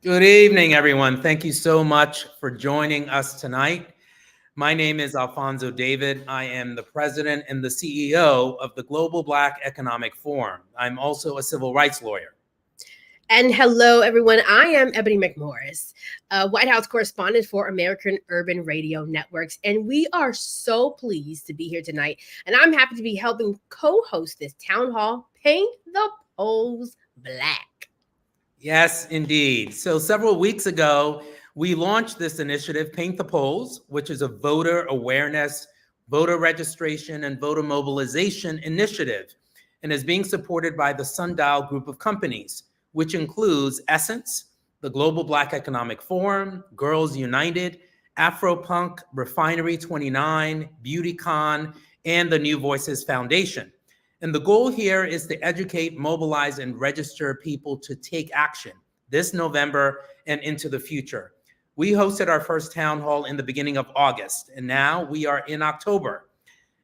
Good evening, everyone. Thank you so much for joining us tonight. My name is Alfonso David. I am the president and the CEO of the Global Black Economic Forum. I'm also a civil rights lawyer. And hello, everyone. I am Ebony McMorris, White House correspondent for American Urban Radio Networks. And we are so pleased to be here tonight. And I'm happy to be helping co-host this town hall, Paint the Polls Black. Yes, indeed. So several weeks ago, we launched this initiative, Paint the Polls, which is a voter awareness, voter registration, and voter mobilization initiative, and is being supported by the Sundial Group of companies, which includes Essence, the Global Black Economic Forum, Girls United, Afropunk, Refinery 29, BeautyCon, and the New Voices Foundation. And the goal here is to educate, mobilize, and register people to take action this November and into the future. We hosted our first town hall in the beginning of August, and now we are in October.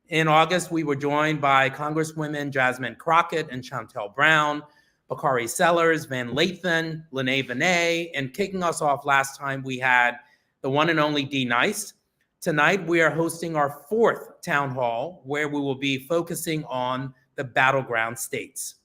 In August, we were joined by Congresswomen Jasmine Crockett and Chantel Brown, Bakari Sellers, Van Lathan, Lene Vinay, and kicking us off last time, we had the one and only D. Nice. Tonight, we are hosting our fourth town hall, where we will be focusing on the battleground states.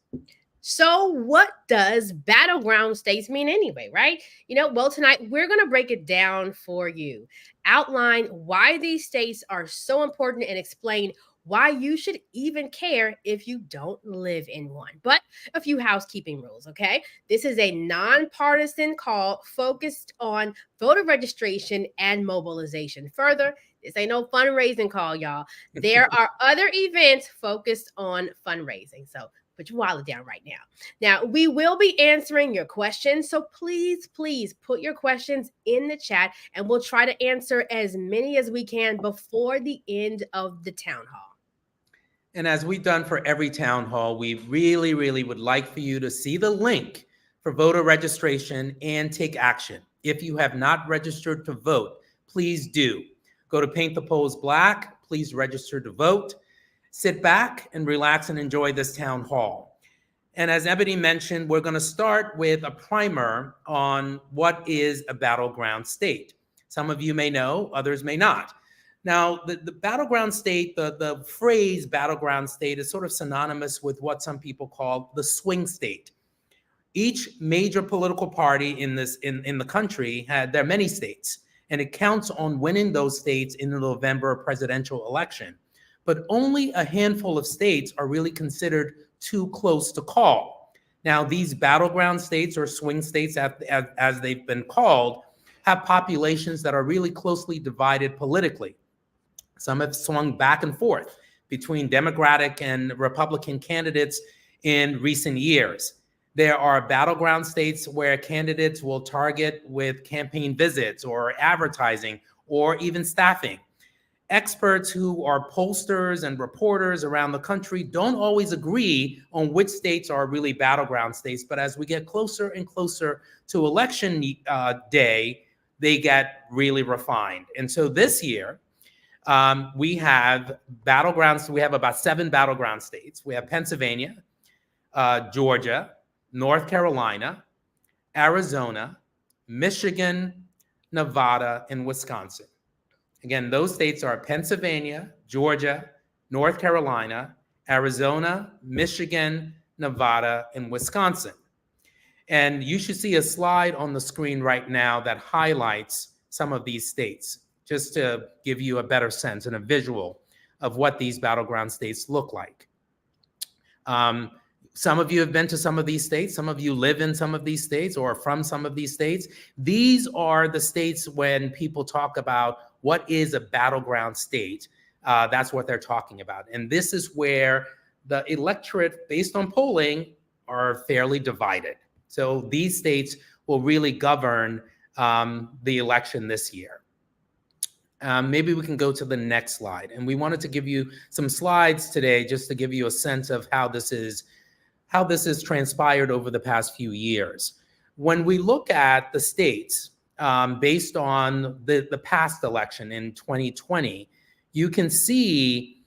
So what does battleground states mean anyway, right? Well, tonight we're going to break it down for you, outline why these states are so important, and explain why you should even care if you don't live in one. But a few housekeeping rules, okay? This is a nonpartisan call focused on voter registration and mobilization. Further, this ain't no fundraising call, y'all. There are other events focused on fundraising. So put your wallet down right now. Now, we will be answering your questions. So please put your questions in the chat, and we'll try to answer as many as we can before the end of the town hall. And as we've done for every town hall, we really would like for you to see the link for voter registration and take action. If you have not registered to vote, please do. Go to Paint the Polls Black, please register to vote. Sit back and relax and enjoy this town hall. And as Ebony mentioned, we're going to start with a primer on what is a battleground state. Some of you may know, others may not. Now, the battleground state, the phrase battleground state is sort of synonymous with what some people call the swing state. Each major political party in the country there are many states, and it counts on winning those states in the November presidential election. But only a handful of states are really considered too close to call. Now, these battleground states, or swing states as they've been called, have populations that are really closely divided politically. Some have swung back and forth between Democratic and Republican candidates in recent years. There are battleground states where candidates will target with campaign visits or advertising or even staffing. Experts who are pollsters and reporters around the country don't always agree on which states are really battleground states, but as we get closer and closer to election day, they get really refined. And so this year, we have battlegrounds. We have about 7 battleground states. We have Pennsylvania, Georgia, North Carolina, Arizona, Michigan, Nevada, and Wisconsin. Again, those states are Pennsylvania, Georgia, North Carolina, Arizona, Michigan, Nevada, and Wisconsin. And you should see a slide on the screen right now that highlights some of these states, just to give you a better sense and a visual of what these battleground states look like. Some of you have been to some of these states. Some of you live in some of these states or are from some of these states. These are the states when people talk about what is a battleground state. That's what they're talking about. And this is where the electorate, based on polling, are fairly divided. So these states will really govern the election this year. Maybe we can go to the next slide. And we wanted to give you some slides today just to give you a sense of how this has transpired over the past few years. When we look at the states based on the past election in 2020, you can see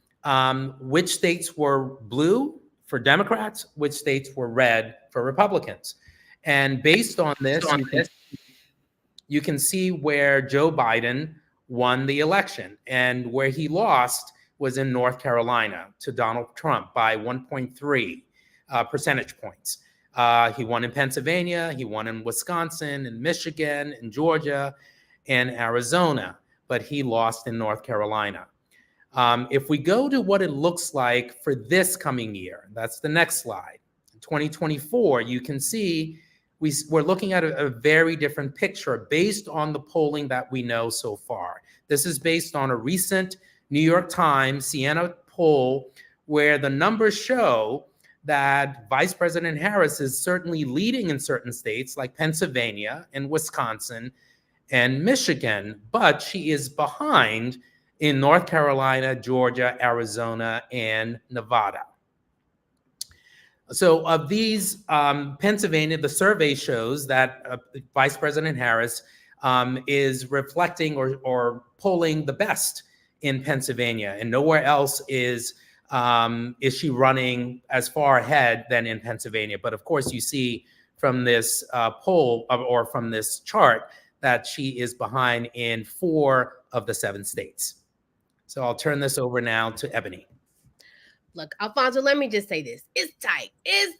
which states were blue for Democrats, which states were red for Republicans. And based on this, you can see where Joe Biden won the election, and where he lost was in North Carolina to Donald Trump by 1.3 percentage points. He won in Pennsylvania, he won in Wisconsin, in Michigan, in Georgia, and Arizona, but he lost in North Carolina. If we go to what it looks like for this coming year, that's the next slide. In 2024, you can see we're looking at a very different picture based on the polling that we know so far. This is based on a recent New York Times Siena poll where the numbers show that Vice President Harris is certainly leading in certain states like Pennsylvania and Wisconsin and Michigan, but she is behind in North Carolina, Georgia, Arizona, and Nevada. So of these, Pennsylvania, the survey shows that Vice President Harris is reflecting or polling the best in Pennsylvania, and nowhere else is she running as far ahead than in Pennsylvania. But of course, you see from this poll or from this chart that she is behind in 4 of the 7 states. So I'll turn this over now to Ebony. Look, Alfonso, let me just say this. It's tight. It's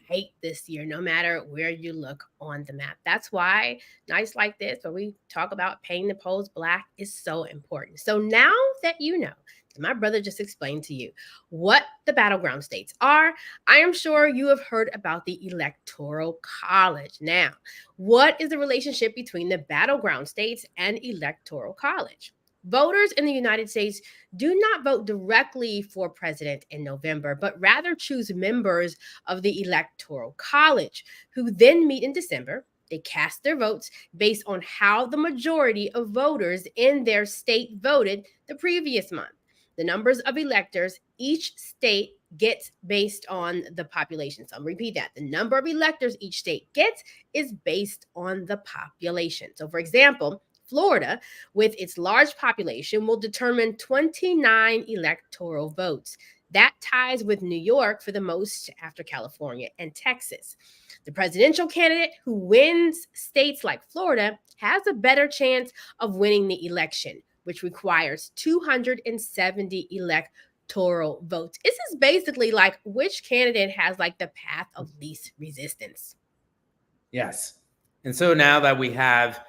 tight this year, no matter where you look on the map. That's why nights like this, where we talk about painting the polls black, is so important. So now that you know, my brother just explained to you what the battleground states are, I am sure you have heard about the Electoral College. Now, what is the relationship between the battleground states and Electoral College? Voters in the United States do not vote directly for president in November, but rather choose members of the Electoral College, who then meet in December. They cast their votes based on how the majority of voters in their state voted the previous month. The numbers of electors each state gets based on the population. So I'll repeat that. The number of electors each state gets is based on the population. So for example, Florida, with its large population, will determine 29 electoral votes. That ties with New York for the most after California and Texas. The presidential candidate who wins states like Florida has a better chance of winning the election, which requires 270 electoral votes. This is basically like which candidate has like the path of least resistance. Yes. And so now that we have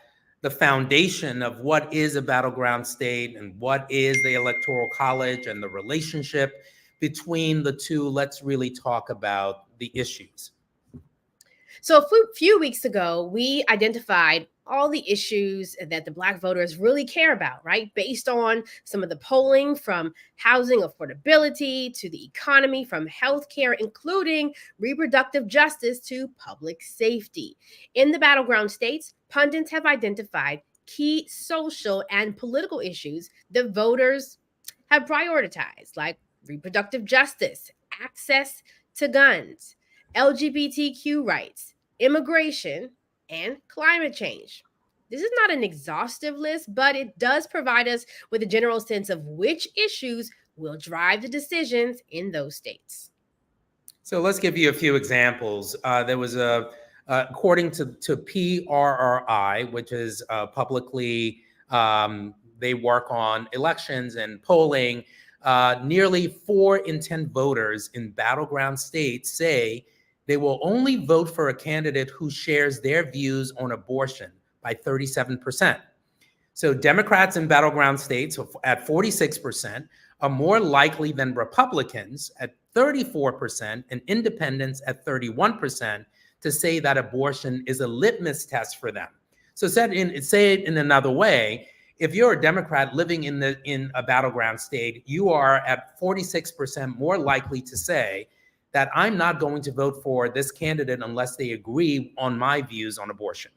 the foundation of what is a battleground state and what is the Electoral College and the relationship between the two, let's really talk about the issues. So a few weeks ago, we identified all the issues that the Black voters really care about, right? Based on some of the polling, from housing affordability to the economy, from healthcare, including reproductive justice, to public safety. In the battleground states, pundits have identified key social and political issues that voters have prioritized, like reproductive justice, access to guns, LGBTQ rights, immigration, and climate change. This is not an exhaustive list, but it does provide us with a general sense of which issues will drive the decisions in those states. So let's give you a few examples. There was according to PRRI, which is publicly, they work on elections and polling, nearly 4 in 10 voters in battleground states say they will only vote for a candidate who shares their views on abortion by 37%. So Democrats in battleground states at 46% are more likely than Republicans at 34% and independents at 31% to say that abortion is a litmus test for them. So say it in another way, if you're a Democrat living in a battleground state, you are at 46% more likely to say that I'm not going to vote for this candidate unless they agree on my views on abortion.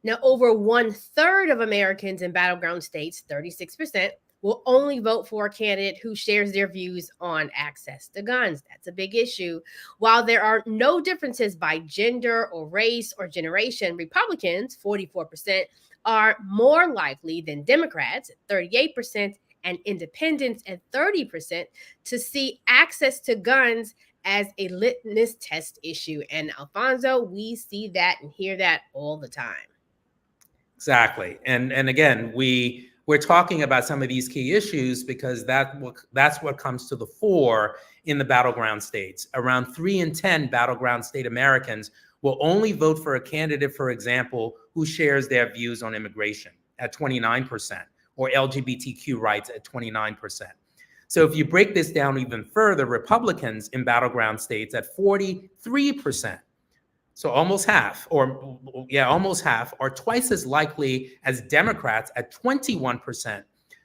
Now, over 1/3 of Americans in battleground states, 36%, will only vote for a candidate who shares their views on access to guns. That's a big issue. While there are no differences by gender or race or generation, Republicans, 44%, are more likely than Democrats, 38%, and independents at 30%, to see access to guns as a litmus test issue. And Alfonso, we see that and hear that all the time. Exactly. And again, we're talking about some of these key issues because that's what comes to the fore in the battleground states. Around 3 in 10 battleground state Americans will only vote for a candidate, for example, who shares their views on immigration at 29%, or LGBTQ rights at 29%. So if you break this down even further, Republicans in battleground states at 43%. So almost half, or yeah, almost half, are twice as likely as Democrats at 21%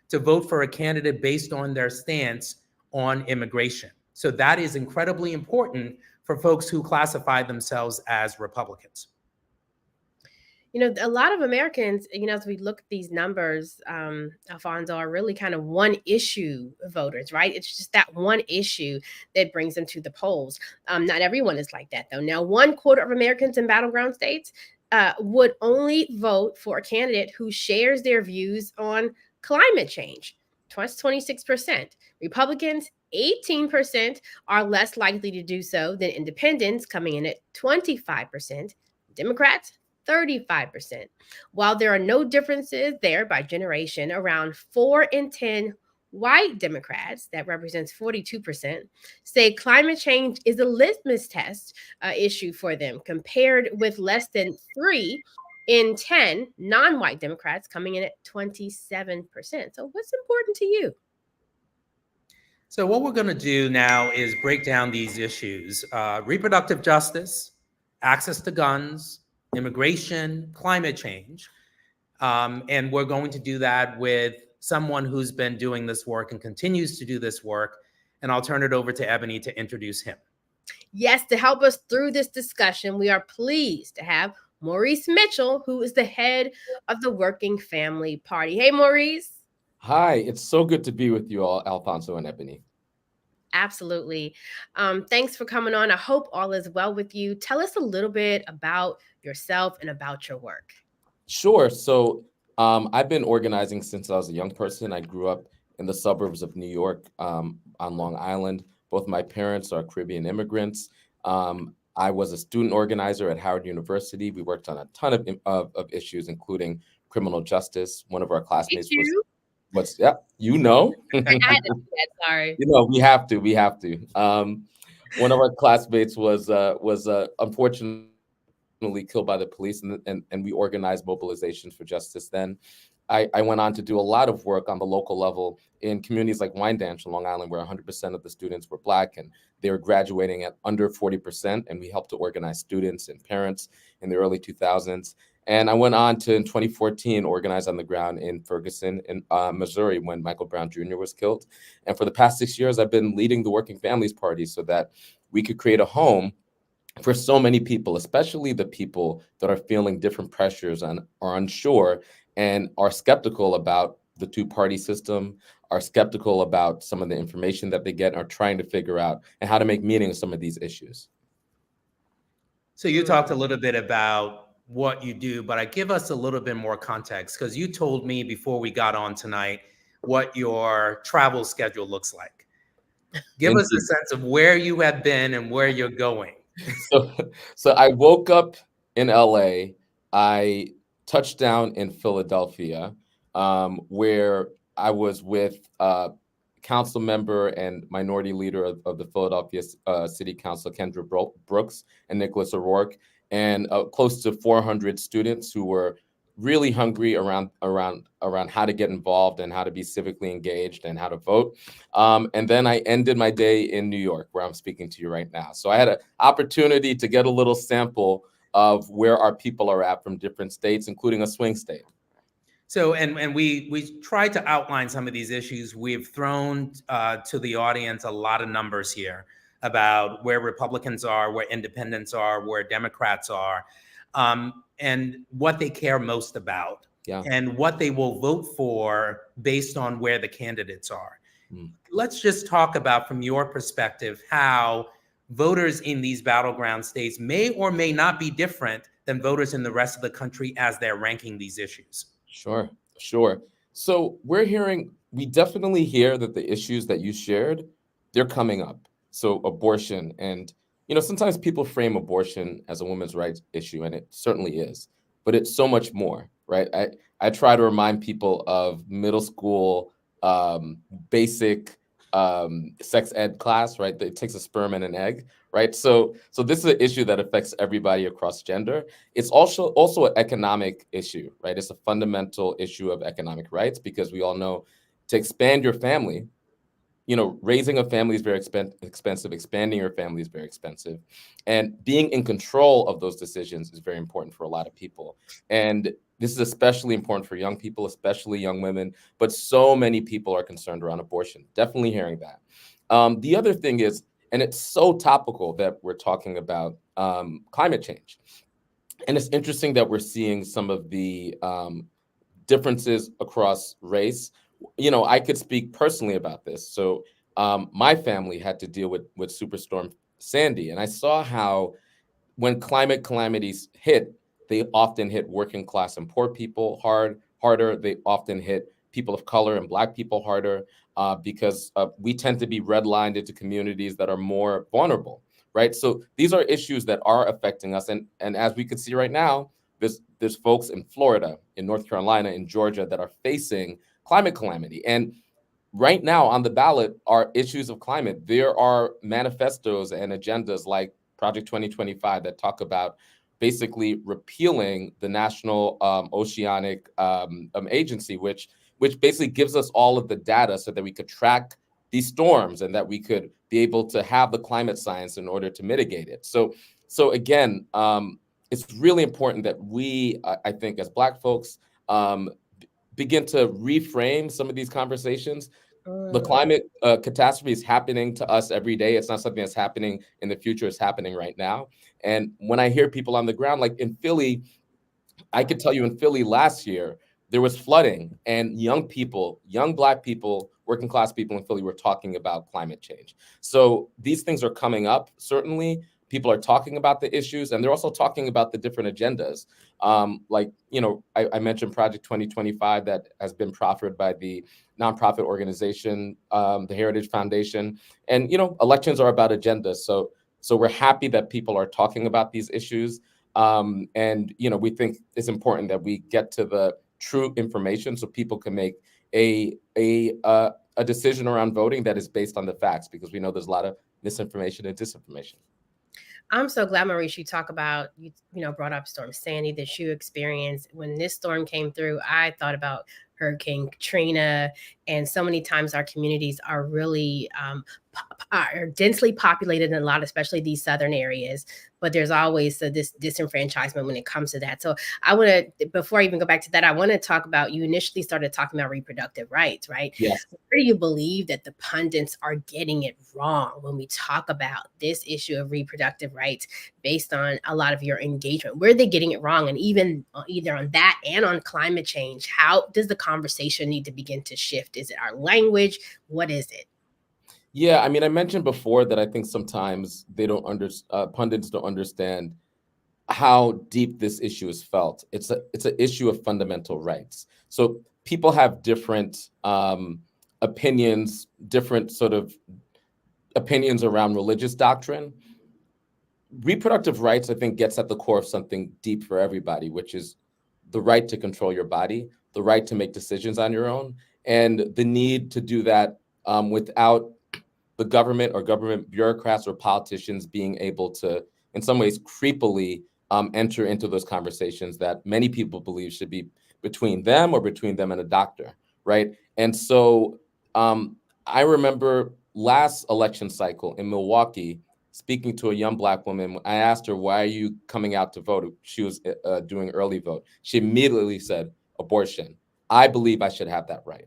to vote for a candidate based on their stance on immigration. So that is incredibly important for folks who classify themselves as Republicans. A lot of Americans, as we look at these numbers, Alfonso, are really kind of one issue voters, right? It's just that one issue that brings them to the polls. Not everyone is like that, though. Now, 1/4 of Americans in battleground states would only vote for a candidate who shares their views on climate change. 26%. Republicans, 18%, are less likely to do so than independents, coming in at 25%. Democrats, 35%. While there are no differences there by generation, around 4 in 10 white Democrats, that represents 42%, say climate change is a litmus test issue for them, compared with less than 3 in 10 non white Democrats, coming in at 27%. So, what's important to you? So what we're going to do now is break down these issues: reproductive justice, access to guns, immigration, climate change. And we're going to do that with someone who's been doing this work and continues to do this work. And I'll turn it over to Ebony to introduce him. Yes, to help us through this discussion, we are pleased to have Maurice Mitchell, who is the head of the Working Family Party. Hey, Maurice. Hi, it's so good to be with you all, Alfonso and Ebony. Absolutely. Thanks for coming on. I hope all is well with you. Tell us a little bit about yourself and about your work. Sure. So I've been organizing since I was a young person. I grew up in the suburbs of New York on Long Island. Both my parents are Caribbean immigrants. I was a student organizer at Howard University. We worked on a ton of issues, including criminal justice. One of our classmates you know. I had to do that. Sorry. We have to. One of our classmates was unfortunately killed by the police, and we organized mobilizations for justice then. I went on to do a lot of work on the local level in communities like Wyandanch, Long Island, where 100% of the students were Black, and they were graduating at under 40%, and we helped to organize students and parents in the early 2000s. And I went on to, in 2014, organize on the ground in Ferguson, in Missouri, when Michael Brown Jr. was killed. And for the past 6 years, I've been leading the Working Families Party so that we could create a home for so many people, especially the people that are feeling different pressures and are unsure and are skeptical about the two-party system, are skeptical about some of the information that they get, and are trying to figure out and how to make meaning of some of these issues. So you talked a little bit about what you do, but I give us a little bit more context, because you told me before we got on tonight what your travel schedule looks like. Give us a sense of where you have been and where you're going. So I woke up in LA. I touched down in Philadelphia, where I was with council member and minority leader of the Philadelphia City Council, Kendra Brooks, and Nicholas O'Rourke, and close to 400 students who were really hungry around how to get involved and how to be civically engaged and how to vote. And then I ended my day in New York, where I'm speaking to you right now. So I had an opportunity to get a little sample of where our people are at from different states, including a swing state. So, and we tried to outline some of these issues. We've thrown to the audience a lot of numbers here. about where Republicans are, where independents are, where Democrats are, and what they care most about, Yeah. and what they will vote for based on where the candidates are. Mm. Let's just talk about, from your perspective, how voters in these battleground states may or may not be different than voters in the rest of the country as they're ranking these issues. Sure, sure. So we definitely hear that the issues that you shared, they're coming up. So abortion, and sometimes people frame abortion as a women's rights issue, and it certainly is, but it's so much more, right? I try to remind people of middle school basic sex ed class, right? It takes a sperm and an egg, right? So this is an issue that affects everybody across gender. It's also an economic issue, right? It's a fundamental issue of economic rights, because we all know to expand your family, raising a family is very expensive. Expanding your family is very expensive. And being in control of those decisions is very important for a lot of people. And this is especially important for young people, especially young women. But so many people are concerned around abortion. Definitely hearing that. The other thing is, and it's so topical that we're talking about climate change. And it's interesting that we're seeing some of the differences across race. I could speak personally about this. So my family had to deal with Superstorm Sandy, and I saw how when climate calamities hit, they often hit working class and poor people harder. They often hit people of color and Black people harder, because we tend to be redlined into communities that are more vulnerable, right? So these are issues that are affecting us, and as we can see right now, there's folks in Florida, in North Carolina, in Georgia that are facing climate calamity. And right now on the ballot are issues of climate. There are manifestos and agendas like Project 2025 that talk about basically repealing the National Oceanic Agency, which basically gives us all of the data so that we could track these storms and that we could be able to have the climate science in order to mitigate it. So again, it's really important that we, I think, as Black folks, begin to reframe some of these conversations. The climate catastrophe is happening to us every day. It's not something that's happening in the future. It's happening right now. And when I hear people on the ground, like in Philly, I could tell you in Philly last year, there was flooding, and young people, young Black people, working class people in Philly were talking about climate change. So these things are coming up, certainly. People are talking about the issues, and they're also talking about the different agendas. I mentioned Project 2025 that has been proffered by the nonprofit organization, the Heritage Foundation. And, elections are about agendas. So we're happy that people are talking about these issues. And we think it's important that we get to the true information so people can make a decision around voting that is based on the facts, because we know there's a lot of misinformation and disinformation. I'm so glad, Maurice, you talk about, brought up Storm Sandy that you experienced. When this storm came through, I thought about Hurricane Katrina, and so many times our communities are really are densely populated in a lot, especially these southern areas. But there's always this disenfranchisement when it comes to that. So I want to, before I even go back to that, I want to talk about, you initially started talking about reproductive rights, right? Yes. Where do you believe that the pundits are getting it wrong when we talk about this issue of reproductive rights based on a lot of your engagement? Where are they getting it wrong? And even either on that and on climate change, how does the conversation need to begin to shift? Is it our language? What is it? Yeah, I mean, I mentioned before that I think sometimes pundits don't understand how deep this issue is felt. It's an issue of fundamental rights. So people have different opinions, different sort of opinions around religious doctrine. Reproductive rights, I think, gets at the core of something deep for everybody, which is the right to control your body, the right to make decisions on your own, and the need to do that without the government or government bureaucrats or politicians being able to, in some ways, creepily enter into those conversations that many people believe should be between them or between them and a doctor, right? And so I remember last election cycle in Milwaukee, speaking to a young Black woman. I asked her, why are you coming out to vote? She was doing early vote. She immediately said, abortion. I believe I should have that right.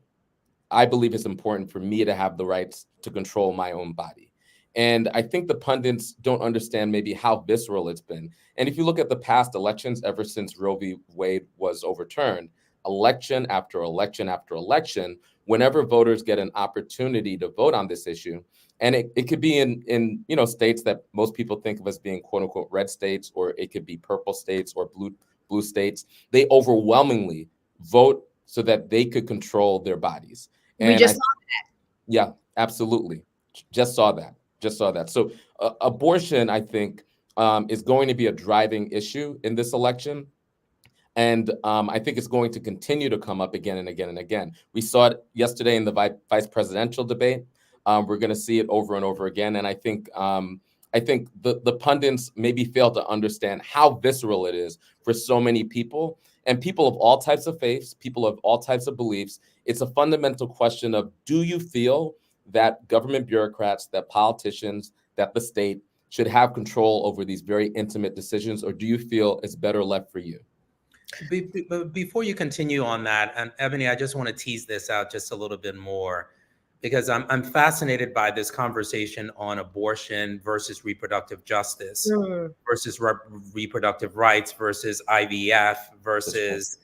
I believe it's important for me to have the rights to control my own body. And I think the pundits don't understand maybe how visceral it's been. And if you look at the past elections, ever since Roe v. Wade was overturned, election after election after election, whenever voters get an opportunity to vote on this issue, and it could be in states that most people think of as being quote unquote red states, or it could be purple states or blue states, they overwhelmingly vote so that they could control their bodies. We And just saw yeah, absolutely. Just saw that. Just saw that. So abortion, I think, is going to be a driving issue in this election. And I think it's going to continue to come up again and again and again. We saw it yesterday in the vice presidential debate. We're going to see it over and over again. And I think the pundits maybe fail to understand how visceral it is for so many people, and people of all types of faiths, people of all types of beliefs. It's a fundamental question of, do you feel that government bureaucrats, that politicians, that the state should have control over these very intimate decisions, or do you feel it's better left for you? Before you continue on that, and Ebony, I just want to tease this out just a little bit more, because I'm fascinated by this conversation on abortion versus reproductive justice that. versus reproductive rights versus IVF versus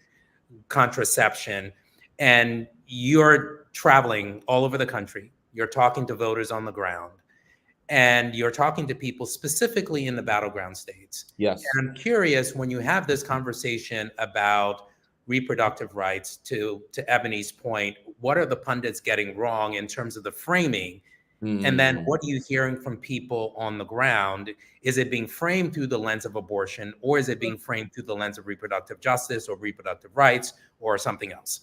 contraception. And you're traveling all over the country. You're talking to voters on the ground, and you're talking to people specifically in the battleground states. Yes. And I'm curious, when you have this conversation about reproductive rights, to Ebony's point, what are the pundits getting wrong in terms of the framing? And then what are you hearing from people on the ground? Is it being framed through the lens of abortion, or is it being framed through the lens of reproductive justice or reproductive rights or something else?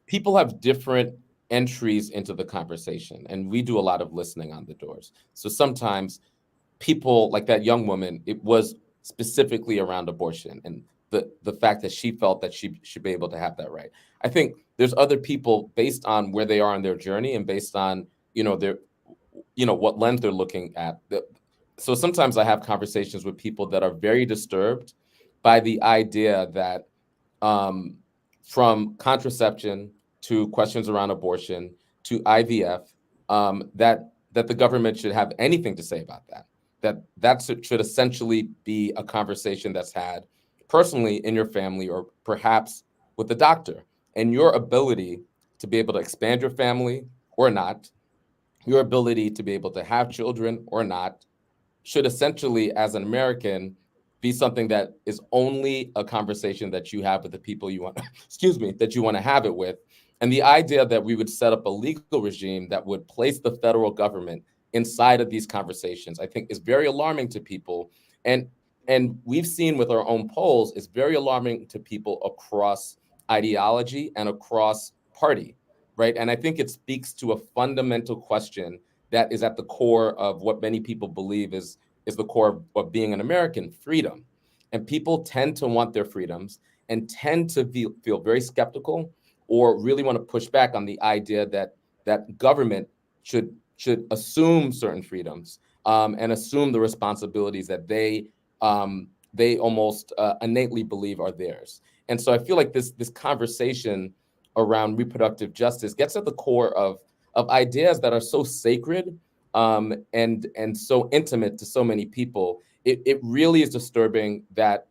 People have different entries into the conversation, and we do a lot of listening on the doors. So sometimes people, like that young woman, it was specifically around abortion and the fact that she felt that she should be able to have that right. I think there's other people, based on where they are in their journey and based on their what lens they're looking at. So sometimes I have conversations with people that are very disturbed by the idea that from contraception to questions around abortion to IVF, that the government should have anything to say about that. That should essentially be a conversation that's had personally in your family, or perhaps with the doctor, and your ability to be able to expand your family or not, your ability to be able to have children or not, should essentially, as an American, be something that is only a conversation that you have with the people you want, that you want to have it with. And the idea that we would set up a legal regime that would place the federal government inside of these conversations, I think, is very alarming to people. And we've seen with our own polls, it's very alarming to people across ideology and across party, right? And I think it speaks to a fundamental question that is at the core of what many people believe is the core of being an American: freedom. And people tend to want their freedoms and tend to feel very skeptical, or really want to push back on the idea that government should assume certain freedoms, and assume the responsibilities that they almost innately believe are theirs. And so I feel like this conversation around reproductive justice gets at the core of ideas that are so sacred, and so intimate to so many people. It really is disturbing that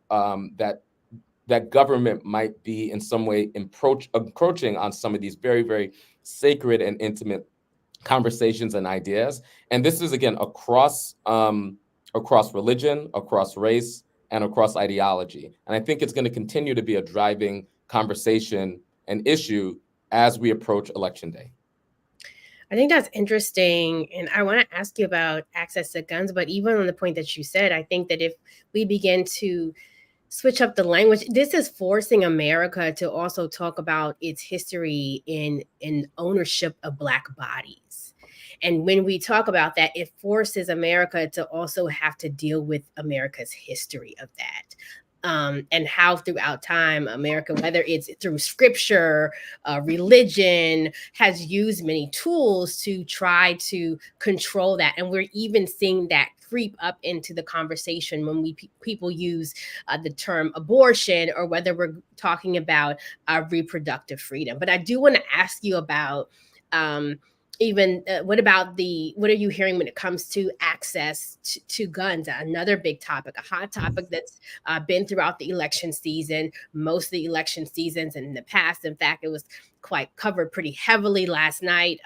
that government might be in some way encroaching on some of these very, very sacred and intimate conversations and ideas. And this is, again, across religion, across race, and across ideology. And I think it's going to continue to be a driving conversation and issue as we approach Election Day. I think that's interesting. And I want to ask you about access to guns, but even on the point that you said, I think that if we begin to switch up the language, this is forcing America to also talk about its history in ownership of Black bodies. And when we talk about that, it forces America to also have to deal with America's history of that. And how throughout time, America, whether it's through scripture, religion, has used many tools to try to control that. And we're even seeing that creep up into the conversation when people use the term abortion, or whether we're talking about reproductive freedom. But I do want to ask you about even what are you hearing when it comes to access to guns? Another big topic, a hot topic that's been throughout the election season, most of the election seasons in the past. In fact, it was quite covered pretty heavily last night.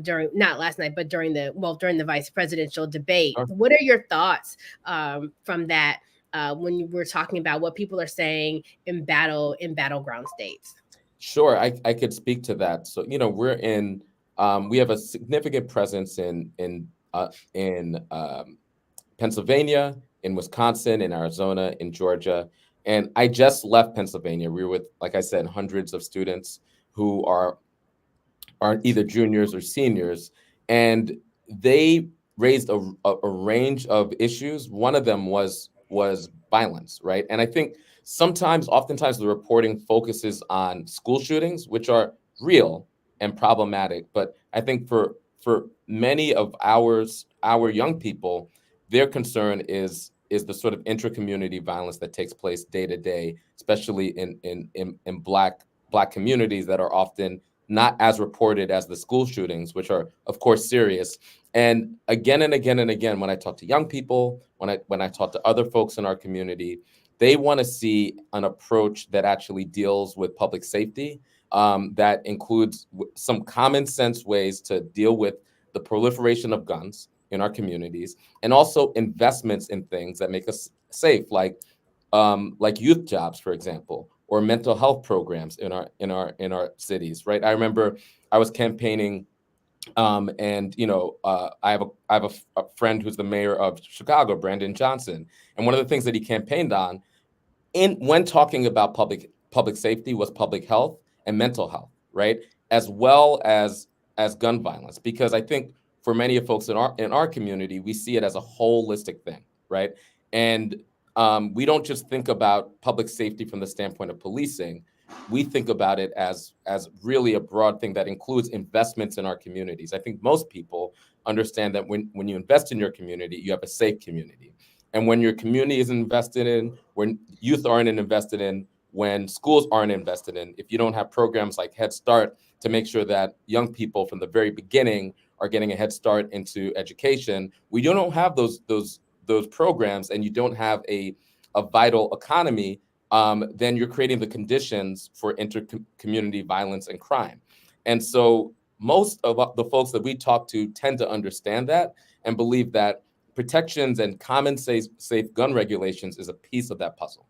During not last night, but during the vice presidential debate. Sure. What are your thoughts from that when you were talking about what people are saying in battleground states? Sure, I could speak to that. So, we have a significant presence in Pennsylvania, in Wisconsin, in Arizona, in Georgia. And I just left Pennsylvania. We were with, like I said, hundreds of students who are either juniors or seniors, and they raised a range of issues. One of them was violence, right? And I think oftentimes, the reporting focuses on school shootings, which are real and problematic. But I think for many of our young people, their concern is the sort of intra-community violence that takes place day to day, especially in black communities that are often not as reported as the school shootings, which are, of course, serious. And again and again and again, when I talk to young people, when I talk to other folks in our community, they want to see an approach that actually deals with public safety, that includes some common sense ways to deal with the proliferation of guns in our communities, and also investments in things that make us safe, like youth jobs, for example, or mental health programs in our cities. Right. I remember I was campaigning, and I have a friend who's the mayor of Chicago, Brandon Johnson, and one of the things that he campaigned on when talking about public safety was public health and mental health, right, as well as gun violence, because I think for many of folks in our community, we see it as a holistic thing, right? And we don't just think about public safety from the standpoint of policing. We think about it as really a broad thing that includes investments in our communities. I think most people understand that when you invest in your community, you have a safe community. And when your community isn't invested in, when youth aren't invested in, when schools aren't invested in, if you don't have programs like Head Start to make sure that young people from the very beginning are getting a head start into education, we don't have those programs, and you don't have a vital economy, then you're creating the conditions for inter-community violence and crime. And so most of the folks that we talk to tend to understand that and believe that protections and common safe gun regulations is a piece of that puzzle.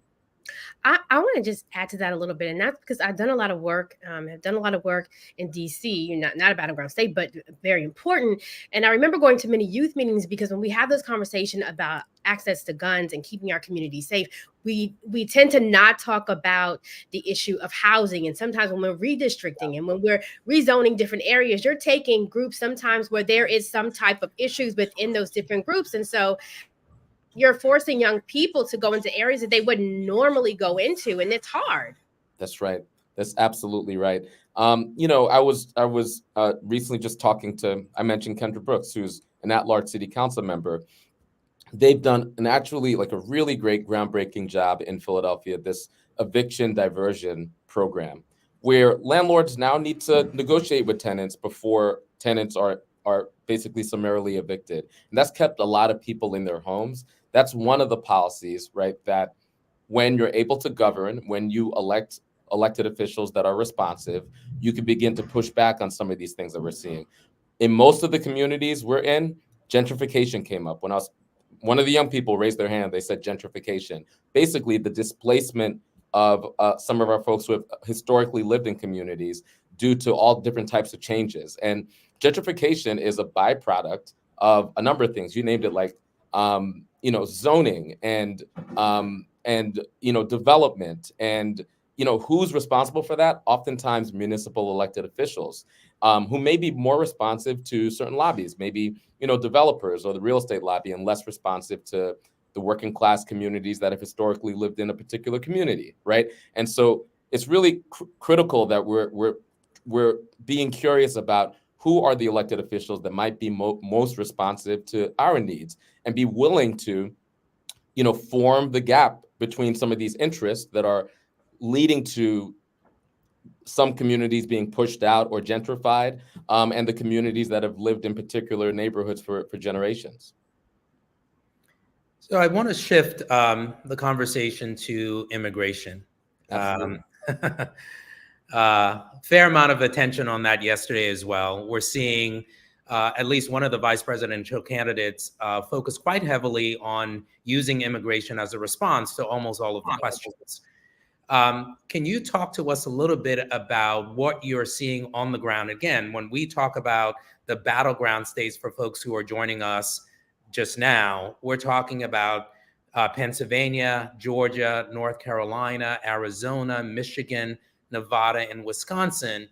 I want to just add to that a little bit, and that's because I've done a lot of work, have done a lot of work in DC. You're not a battleground state, but very important. And I remember going to many youth meetings because when we have this conversation about access to guns and keeping our community safe, we tend to not talk about the issue of housing. And sometimes when we're redistricting and when we're rezoning different areas, you're taking groups sometimes where there is some type of issues within those different groups, and so you're forcing young people to go into areas that they wouldn't normally go into, and it's hard. That's right. That's absolutely right. I was recently just talking to, I mentioned Kendra Brooks, who's an at-large city council member. They've done an actually like a really great groundbreaking job in Philadelphia, this eviction diversion program, where landlords now need to negotiate with tenants before tenants are basically summarily evicted. And that's kept a lot of people in their homes. That's one of the policies, right, that when you're able to govern, when you elected officials that are responsive, you can begin to push back on some of these things that we're seeing. In most of the communities we're in, gentrification came up. When I was one of the young people raised their hand, they said gentrification, basically the displacement of some of our folks who have historically lived in communities due to all different types of changes. And gentrification is a byproduct of a number of things. You named it, like zoning and development, and who's responsible for that? Oftentimes municipal elected officials, who may be more responsive to certain lobbies, maybe developers or the real estate lobby, and less responsive to the working class communities that have historically lived in a particular community, right? And so it's really critical that we're being curious about who are the elected officials that might be most responsive to our needs, and be willing to form the gap between some of these interests that are leading to some communities being pushed out or gentrified, and the communities that have lived in particular neighborhoods for generations. So I want to shift the conversation to immigration. Absolutely. Fair amount of attention on that yesterday as well. We're seeing at least one of the vice presidential candidates focus quite heavily on using immigration as a response to almost all of the questions. Can you talk to us a little bit about what you're seeing on the ground? Again, when we talk about the battleground states for folks who are joining us just now, we're talking about Pennsylvania, Georgia, North Carolina, Arizona, Michigan, Nevada, and Wisconsin.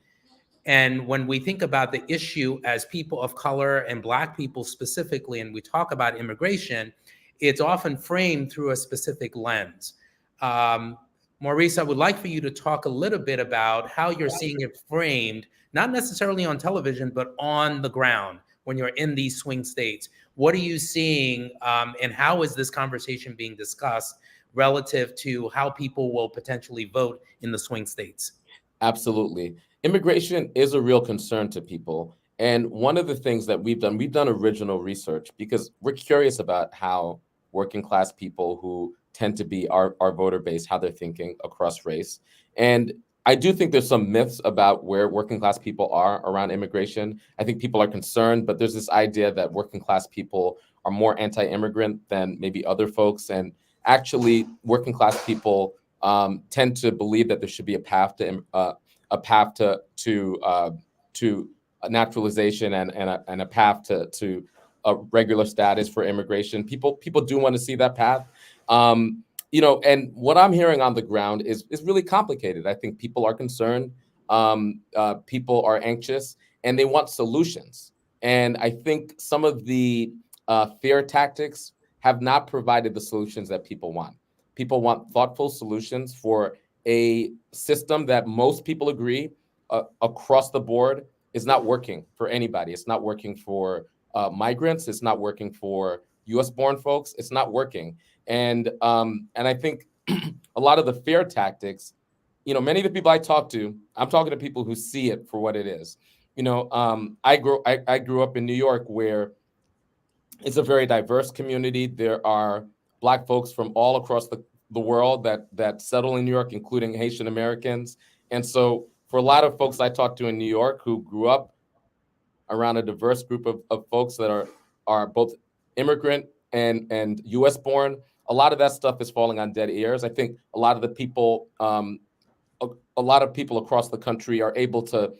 And when we think about the issue as people of color and Black people specifically, and we talk about immigration, it's often framed through a specific lens. Um, Maurice, I would like for you to talk a little bit about how you're seeing it framed, not necessarily on television, but on the ground when you're in these swing states. What are you seeing, and how is this conversation being discussed relative to how people will potentially vote in the swing states? Absolutely. Immigration is a real concern to people. And one of the things that we've done original research because we're curious about how working class people who tend to be our voter base, how they're thinking across race. And I do think there's some myths about where working class people are around immigration. I think people are concerned, but there's this idea that working class people are more anti-immigrant than maybe other folks. And actually, working class people tend to believe that there should be a path to naturalization and a path to a regular status for immigration. People do want to see that path. And what I'm hearing on the ground is really complicated. I think people are concerned, people are anxious, and they want solutions. And I think some of the fear tactics have not provided the solutions that people want. People want thoughtful solutions for a system that most people agree across the board is not working for anybody. It's not working for migrants. It's not working for U.S. born folks. It's not working. And I think a lot of the fear tactics, many of the people I talk to, I'm talking to people who see it for what it is. I grew up in New York, where it's a very diverse community. There are Black folks from all across the world that settle in New York, including Haitian Americans. And so for a lot of folks I talked to in New York who grew up around a diverse group of folks that are both immigrant and U.S. born, a lot of that stuff is falling on dead ears. I think a lot of the people, a lot of people across the country are able to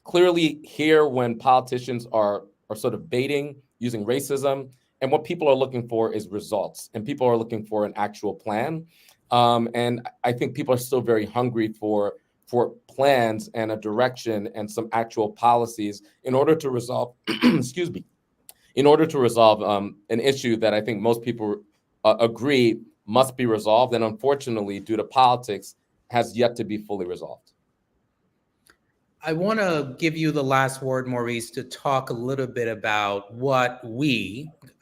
clearly hear when politicians are sort of baiting, using racism. And what people are looking for is results, and people are looking for an actual plan. And I think people are still very hungry for plans and a direction and some actual policies in order to resolve, excuse me, in order to resolve an issue that I think most people agree must be resolved. And unfortunately, due to politics, has yet to be fully resolved. I want to give you the last word, Maurice, to talk a little bit about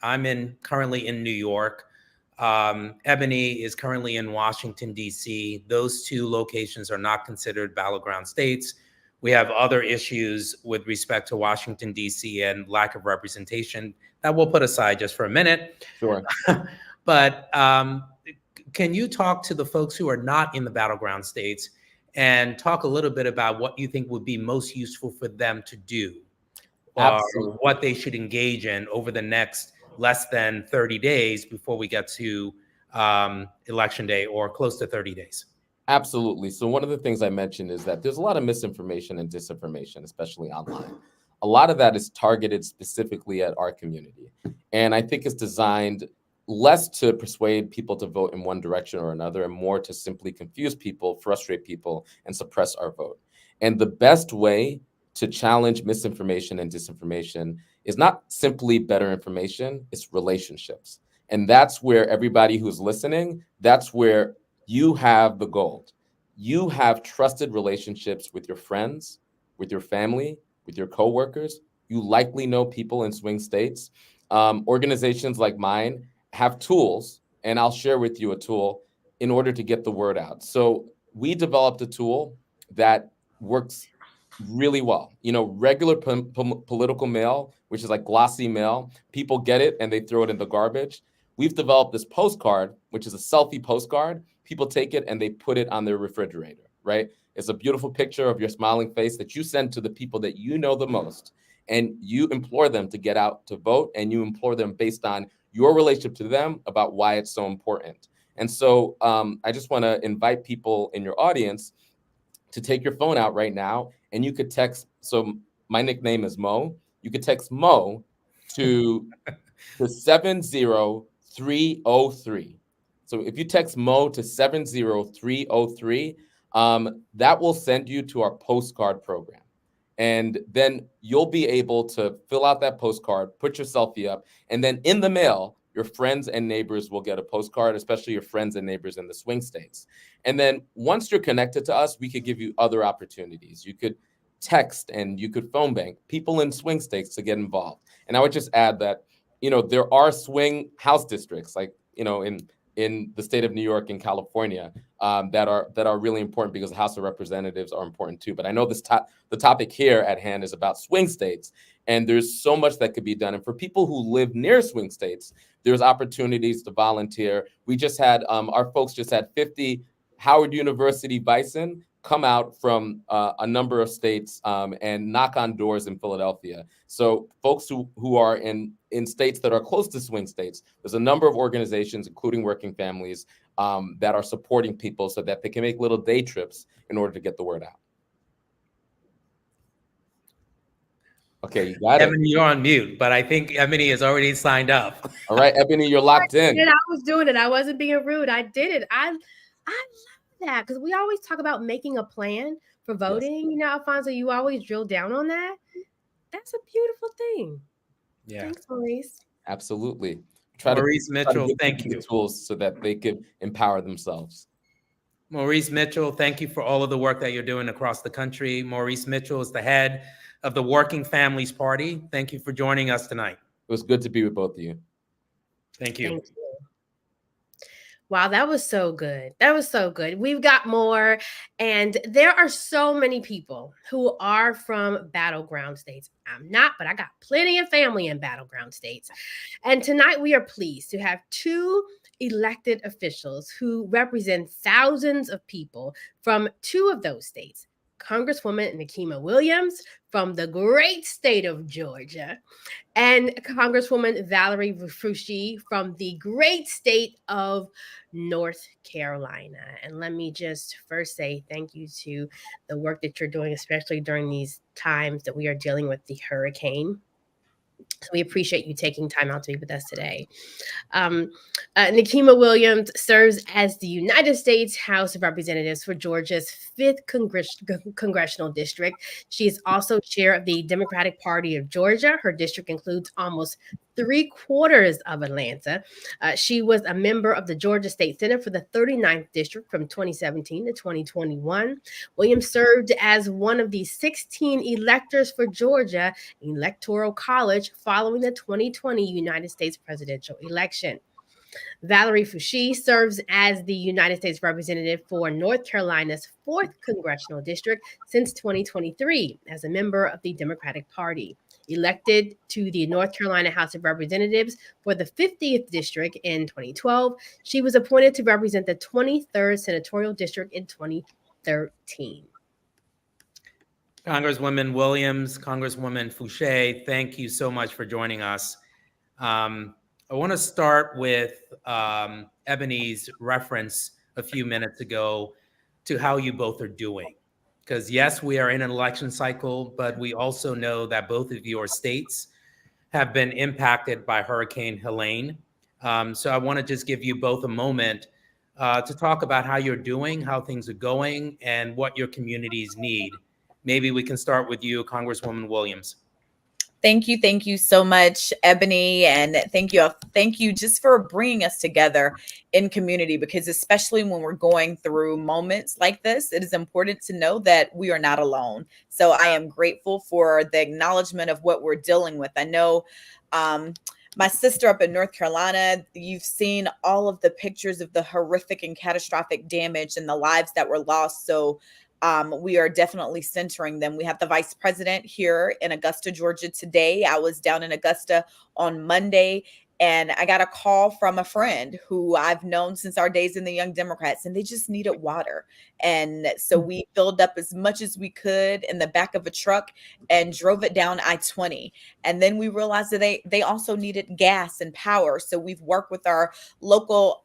I'm currently in New York. Ebony is currently in Washington, D.C. Those two locations are not considered battleground states. We have other issues with respect to Washington, D.C. and lack of representation that we'll put aside just for a minute. Sure. But can you talk to the folks who are not in the battleground states and talk a little bit about what you think would be most useful for them to do, or what they should engage in over the next less than 30 days before we get to election day, or close to 30 days? Absolutely. So one of the things I mentioned is that there's a lot of misinformation and disinformation, especially online. A lot of that is targeted specifically at our community. And I think it's designed less to persuade people to vote in one direction or another, and more to simply confuse people, frustrate people, and suppress our vote. And the best way to challenge misinformation and disinformation is not simply better information, it's relationships. And that's where everybody who's listening, that's where you have the gold. You have trusted relationships with your friends, with your family, with your coworkers. You likely know people in swing states. Organizations like mine have tools, and I'll share with you a tool in order to get the word out. So we developed a tool that works really well. You know, regular political mail, which is like glossy mail, people get it and they throw it in the garbage. We've developed this postcard, which is a selfie postcard. People take it and they put it on their refrigerator, right? It's a beautiful picture of your smiling face that you send to the people that you know the most. And you implore them to get out to vote, and you implore them based on your relationship to them about why it's so important. And so I just want to invite people in your audience to take your phone out right now, and you could text. So my nickname is Mo. You could text Mo to 70303. So if you text Mo to 70303, that will send you to our postcard program. And then you'll be able to fill out that postcard, put your selfie up, and then in the mail, your friends and neighbors will get a postcard, especially your friends and neighbors in the swing states. And then once you're connected to us, we could give you other opportunities. You could text and you could phone bank people in swing states to get involved. And I would just add that, you know, there are swing house districts, like, you know, in the state of New York and California, that are really important, because the House of Representatives are important too. But I know the topic here at hand is about swing states, and there's so much that could be done. And for people who live near swing states, there's opportunities to volunteer. We just had our folks just had 50 Howard University Bison come out from a number of states and knock on doors in Philadelphia. So folks who are in states that are close to swing states, there's a number of organizations, including Working Families, that are supporting people so that they can make little day trips in order to get the word out. Okay, you got it. Ebony, you're on mute, but I think Ebony has already signed up. All right, Ebony, you're locked in. And I was doing it. I wasn't being rude. I did it. I love that, because we always talk about making a plan for voting. Yes. You know, Alfonso, you always drill down on that. That's a beautiful thing. Yeah. Thanks, Maurice. Absolutely. Maurice Mitchell, thank you. Tools so that they could empower themselves. Maurice Mitchell, thank you for all of the work that you're doing across the country. Maurice Mitchell is the head of the Working Families Party. Thank you for joining us tonight. It was good to be with both of you. Thank you. Thank you. Wow, that was so good. That was so good. We've got more. And there are so many people who are from battleground states. I'm not, but I got plenty of family in battleground states. And tonight we are pleased to have two elected officials who represent thousands of people from two of those states. Congresswoman Nikema Williams from the great state of Georgia, and Congresswoman Valerie Foushee from the great state of North Carolina. And let me just first say thank you to the work that you're doing, especially during these times that we are dealing with the hurricane. So we appreciate you taking time out to be with us today. Nikema Williams serves as the United States House of Representatives for Georgia's 5th congressional district. She is also chair of the Democratic Party of Georgia. Her district includes almost 3/4 of Atlanta. She was a member of the Georgia State Senate for the 39th district from 2017 to 2021. Williams served as one of the 16 electors for Georgia Electoral College following the 2020 United States presidential election. Valerie Foushee serves as the United States representative for North Carolina's 4th congressional district since 2023 as a member of the Democratic Party. Elected to the North Carolina House of Representatives for the 50th district in 2012, she was appointed to represent the 23rd senatorial district in 2013. Congresswoman Williams, Congresswoman Foushee, thank you so much for joining us. I want to start with Ebony's reference a few minutes ago to how you both are doing. Because yes, we are in an election cycle, but we also know that both of your states have been impacted by Hurricane Helene. So I want to just give you both a moment to talk about how you're doing, how things are going, and what your communities need. Maybe we can start with you, Congresswoman Williams. Thank you so much, Ebony, and thank you just for bringing us together in community, because especially when we're going through moments like this, it is important to know that we are not alone. So I am grateful for the acknowledgement of what we're dealing with. I know my sister up in North Carolina, you've seen all of the pictures of the horrific and catastrophic damage and the lives that were lost. So we are definitely centering them. We have the vice president here in Augusta, Georgia today. I was down in Augusta on Monday, and I got a call from a friend who I've known since our days in the Young Democrats, and they just needed water. And so we filled up as much as we could in the back of a truck and drove it down I-20. And then we realized that they also needed gas and power. So we've worked with our local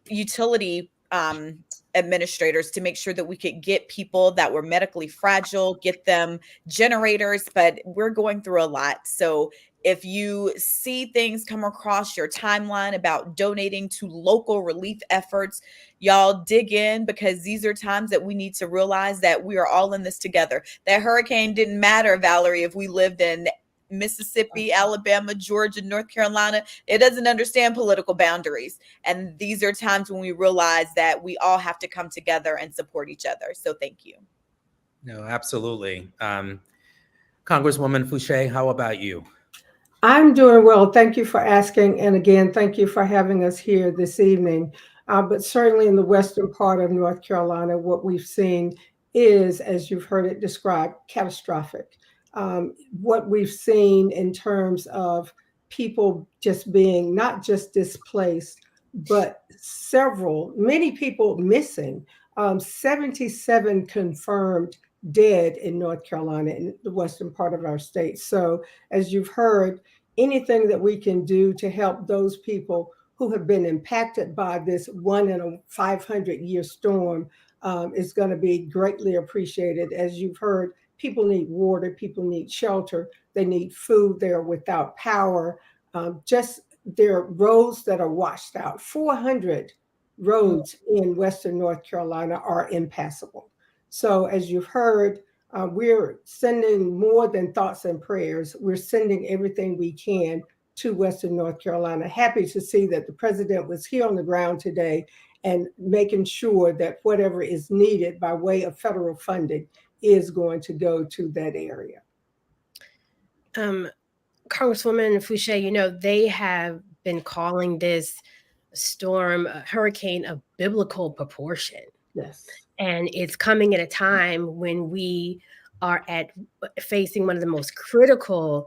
utility administrators to make sure that we could get people that were medically fragile, get them generators, but we're going through a lot. So if you see things come across your timeline about donating to local relief efforts, y'all dig in, because these are times that we need to realize that we are all in this together. That hurricane didn't matter, Valerie, if we lived in Mississippi, Alabama, Georgia, North Carolina. It doesn't understand political boundaries. And these are times when we realize that we all have to come together and support each other. So thank you. No, absolutely. Congresswoman Fouché, how about you? I'm doing well. Thank you for asking. And again, thank you for having us here this evening. But certainly in the western part of North Carolina, what we've seen is, as you've heard it described, catastrophic. What we've seen in terms of people just being not just displaced, but many people missing. 77 confirmed dead in North Carolina, in the western part of our state. So, as you've heard, anything that we can do to help those people who have been impacted by this 1 in a 500-year storm is going to be greatly appreciated. As you've heard, people need water, people need shelter, they need food, they're without power. Just there are roads that are washed out. 400 roads in Western North Carolina are impassable. So, as you've heard, we're sending more than thoughts and prayers. We're sending everything we can to Western North Carolina. Happy to see that the president was here on the ground today and making sure that whatever is needed by way of federal funding is going to go to that area. Congresswoman Fouché, they have been calling this storm, hurricane, of biblical proportion. Yes. And it's coming at a time when we are facing one of the most critical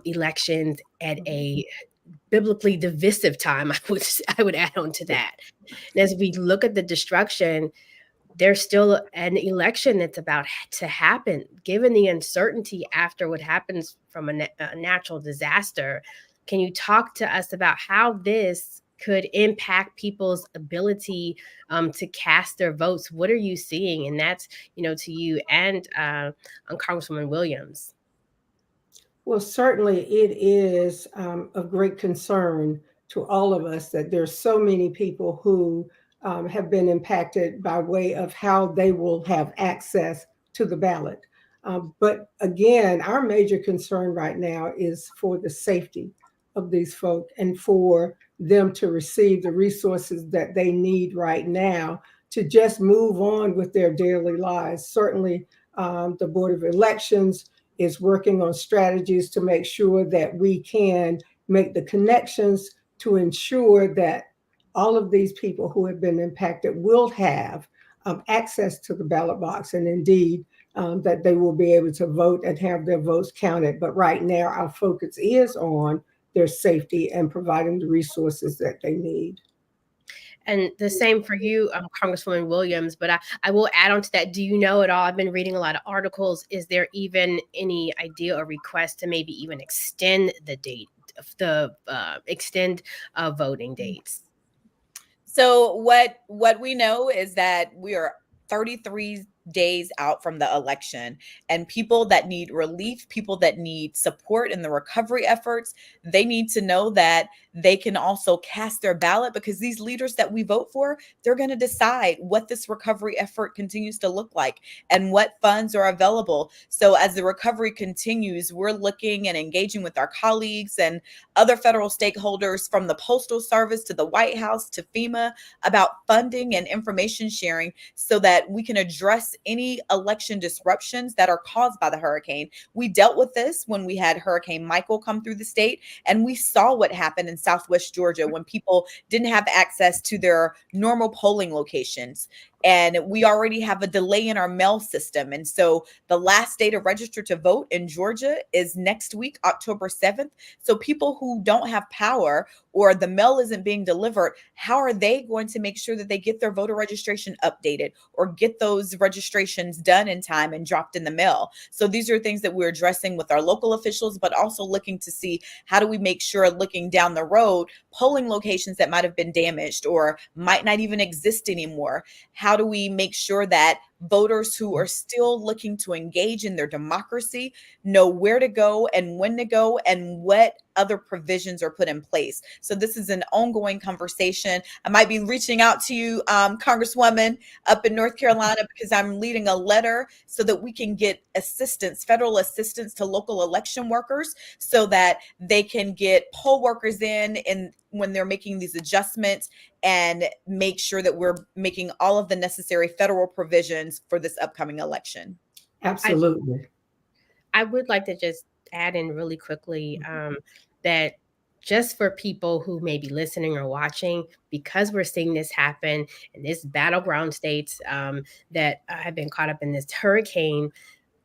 elections at a biblically divisive time. I would add on to that. And as we look at the destruction, there's still an election that's about to happen. Given the uncertainty after what happens from a natural disaster, can you talk to us about how this could impact people's ability to cast their votes? What are you seeing? And that's, to you and Congresswoman Williams. Well, certainly it is of great concern to all of us that there's so many people who have been impacted by way of how they will have access to the ballot. But again, our major concern right now is for the safety of these folk and for them to receive the resources that they need right now to just move on with their daily lives. Certainly, the Board of Elections is working on strategies to make sure that we can make the connections to ensure that all of these people who have been impacted will have access to the ballot box, and indeed that they will be able to vote and have their votes counted. But right now, our focus is on their safety and providing the resources that they need. And the same for you, Congresswoman Williams. But I will add on to that. Do you know at all? I've been reading a lot of articles. Is there even any idea or request to maybe even extend the date, extend voting dates? So what we know is that we are 33 days out from the election, and people that need relief, people that need support in the recovery efforts, they need to know that they can also cast their ballot, because these leaders that we vote for, they're going to decide what this recovery effort continues to look like and what funds are available. So as the recovery continues, we're looking and engaging with our colleagues and other federal stakeholders, from the Postal Service to the White House to FEMA, about funding and information sharing so that we can address any election disruptions that are caused by the hurricane. We dealt with this when we had Hurricane Michael come through the state, and we saw what happened in Southwest Georgia when people didn't have access to their normal polling locations. and we already have a delay in our mail system. And so the last day to register to vote in Georgia is next week, October 7th. So people who don't have power or the mail isn't being delivered, how are they going to make sure that they get their voter registration updated or get those registrations done in time and dropped in the mail? So these are things that we're addressing with our local officials, but also looking to see how do we make sure, looking down the road, polling locations that might have been damaged or might not even exist anymore, how do we make sure that voters who are still looking to engage in their democracy know where to go and when to go and what other provisions are put in place? So this is an ongoing conversation. I might be reaching out to you, Congresswoman, up in North Carolina, because I'm leading a letter so that we can get assistance, federal assistance to local election workers so that they can get poll workers in when they're making these adjustments and make sure that we're making all of the necessary federal provisions for this upcoming election. Absolutely. I would like to just add in really quickly that just for people who may be listening or watching, because we're seeing this happen in this battleground states that have been caught up in this hurricane,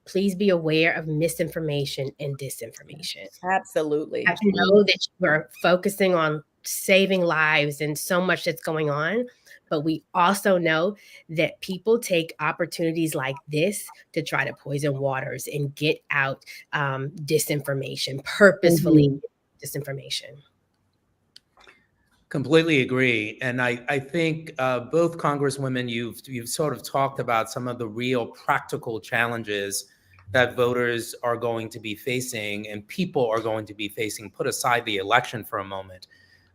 please be aware of misinformation and disinformation. Absolutely. You have to know that we're focusing on saving lives and so much that's going on. But we also know that people take opportunities like this to try to poison waters and get out disinformation, purposefully disinformation. Completely agree. And I think both Congresswomen, you've sort of talked about some of the real practical challenges that voters are going to be facing and people are going to be facing, put aside the election for a moment.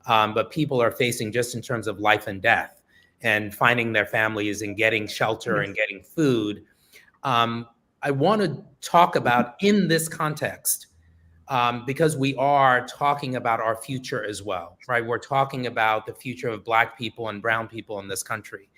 But people are facing just in terms of life and death and finding their families and getting shelter and getting food. I want to talk about in this context, because we are talking about our future as well, right? We're talking about the future of Black people and brown people in this country.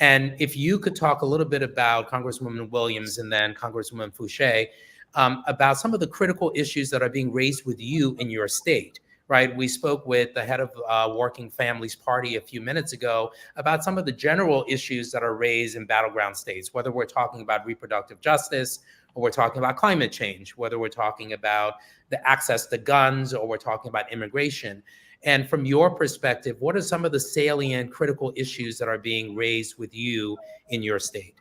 And if you could talk a little bit about Congresswoman Williams and then Congresswoman Fouché, about some of the critical issues that are being raised with you in your state, right? We spoke with the head of Working Families Party a few minutes ago about some of the general issues that are raised in battleground states, whether we're talking about reproductive justice, or we're talking about climate change, whether we're talking about the access to guns, or we're talking about immigration. And from your perspective, what are some of the salient critical issues that are being raised with you in your state?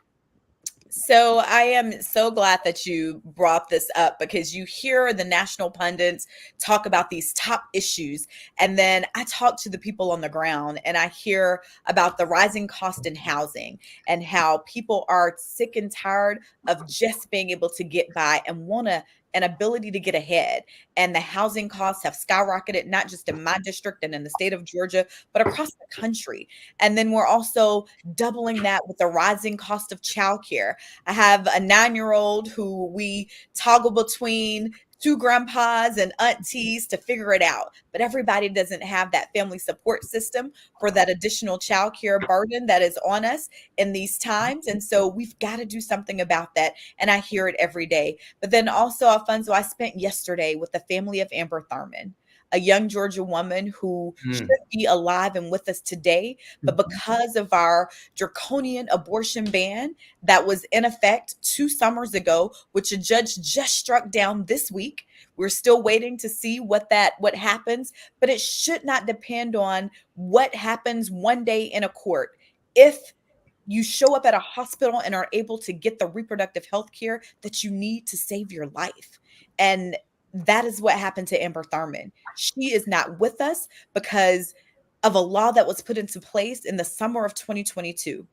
So I am so glad that you brought this up, because you hear the national pundits talk about these top issues. And then I talk to the people on the ground and I hear about the rising cost in housing and how people are sick and tired of just being able to get by and want an ability to get ahead. And the housing costs have skyrocketed, not just in my district and in the state of Georgia, but across the country. And then we're also doubling that with the rising cost of childcare. I have a 9-year-old who we toggle between two grandpas and aunties to figure it out. But everybody doesn't have that family support system for that additional childcare burden that is on us in these times. And so we've got to do something about that. And I hear it every day. But then also, Alfonso, I spent yesterday with the family of Amber Thurman, a young Georgia woman who should be alive and with us today. But because of our draconian abortion ban that was in effect 2 summers ago, which a judge just struck down this week, we're still waiting to see what happens. But it should not depend on what happens one day in a court. If you show up at a hospital and are able to get the reproductive health care that you need to save your life. And that is what happened to Amber Thurman. She is not with us because of a law that was put into place in the summer of 2022.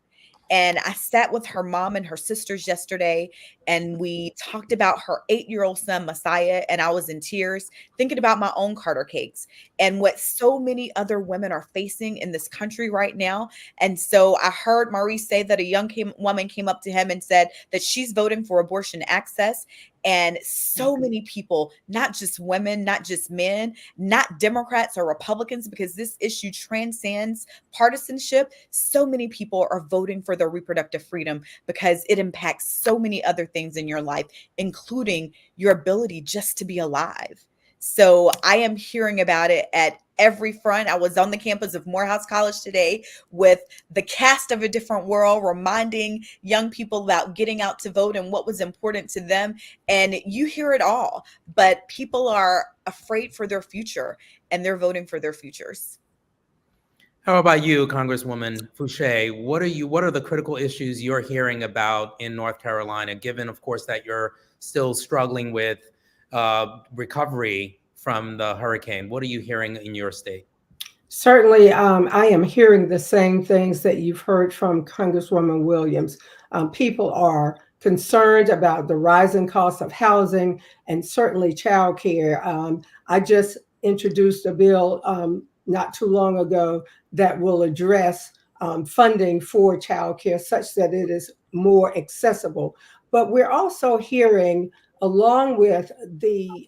And I sat with her mom and her sisters yesterday, and we talked about her 8-year-old son, Messiah. And I was in tears thinking about my own Carter cakes and what so many other women are facing in this country right now. And so I heard Maurice say that a young woman came up to him and said that she's voting for abortion access. And so many people, not just women, not just men, not Democrats or Republicans, because this issue transcends partisanship. So many people are voting for their reproductive freedom because it impacts so many other things in your life, including your ability just to be alive. So I am hearing about it at every front. I was on the campus of Morehouse College today with the cast of A Different World, reminding young people about getting out to vote and what was important to them. And you hear it all, but people are afraid for their future and they're voting for their futures. How about you, Congresswoman Fouché? What are the critical issues you're hearing about in North Carolina, given, of course, that you're still struggling with recovery from the hurricane? What are you hearing in your state? Certainly, I am hearing the same things that you've heard from Congresswoman Williams. People are concerned about the rising cost of housing and certainly childcare. I just introduced a bill not too long ago that will address funding for childcare such that it is more accessible. But we're also hearing, along with the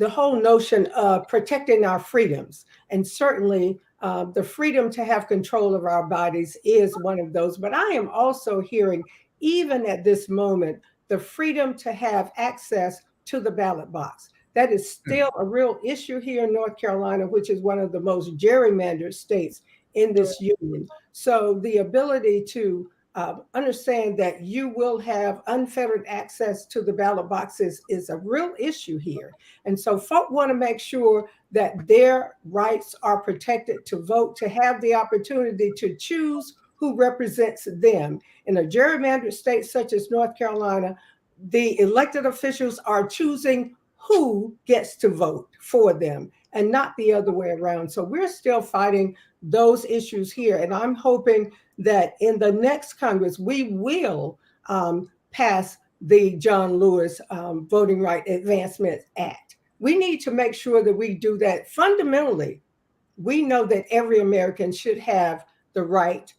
whole notion of protecting our freedoms, and certainly the freedom to have control of our bodies is one of those. But I am also hearing, even at this moment, the freedom to have access to the ballot box. That is still a real issue here in North Carolina, which is one of the most gerrymandered states in this union. So the ability to understand that you will have unfettered access to the ballot boxes is a real issue here. And so folk want to make sure that their rights are protected to vote, to have the opportunity to choose who represents them. In a gerrymandered state such as North Carolina, the elected officials are choosing who gets to vote for them and not the other way around. So we're still fighting those issues here. And I'm hoping that in the next Congress, we will pass the John Lewis Voting Right Advancement Act. We need to make sure that we do that. Fundamentally, we know that every American should have the right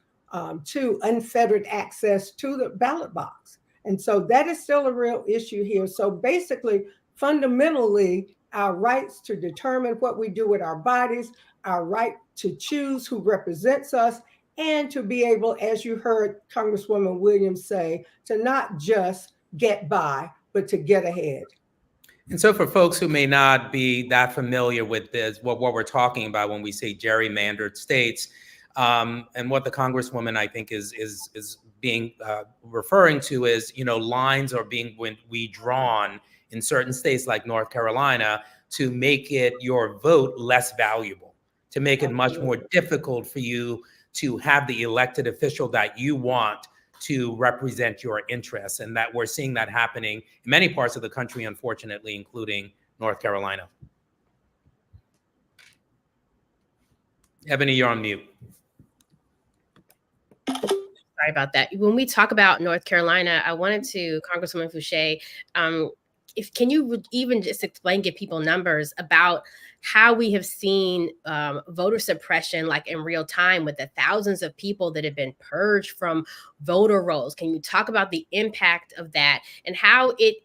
to unfettered access to the ballot box. And so that is still a real issue here. So basically, fundamentally, our rights to determine what we do with our bodies, our right to choose who represents us, and to be able, as you heard Congresswoman Williams say, to not just get by, but to get ahead. And so for folks who may not be that familiar with this, what we're talking about when we say gerrymandered states, and what the Congresswoman, I think, is being referring to is, lines are being redrawn in certain states like North Carolina to make it your vote less valuable, to make it much more difficult for you to have the elected official that you want to represent your interests. And that we're seeing that happening in many parts of the country, unfortunately, including North Carolina. Ebony, you're on mute. Sorry about that. When we talk about North Carolina, I wanted to, Congresswoman Fouché, can you even just explain, give people numbers about how we have seen voter suppression, like in real time, with the thousands of people that have been purged from voter rolls? Can you talk about the impact of that and how it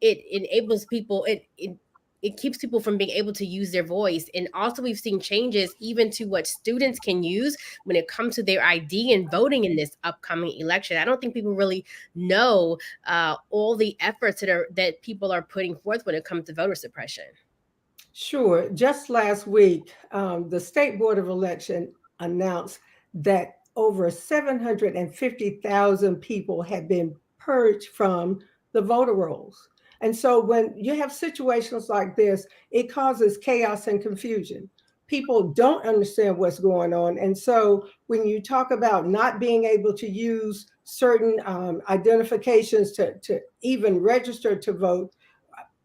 enables people, it keeps people from being able to use their voice? And also we've seen changes even to what students can use when it comes to their ID and voting in this upcoming election. I don't think people really know all the efforts that people are putting forth when it comes to voter suppression. Sure. Just last week, the State Board of Election announced that over 750,000 people had been purged from the voter rolls. And so when you have situations like this, it causes chaos and confusion. People don't understand what's going on. And so when you talk about not being able to use certain identifications to even register to vote,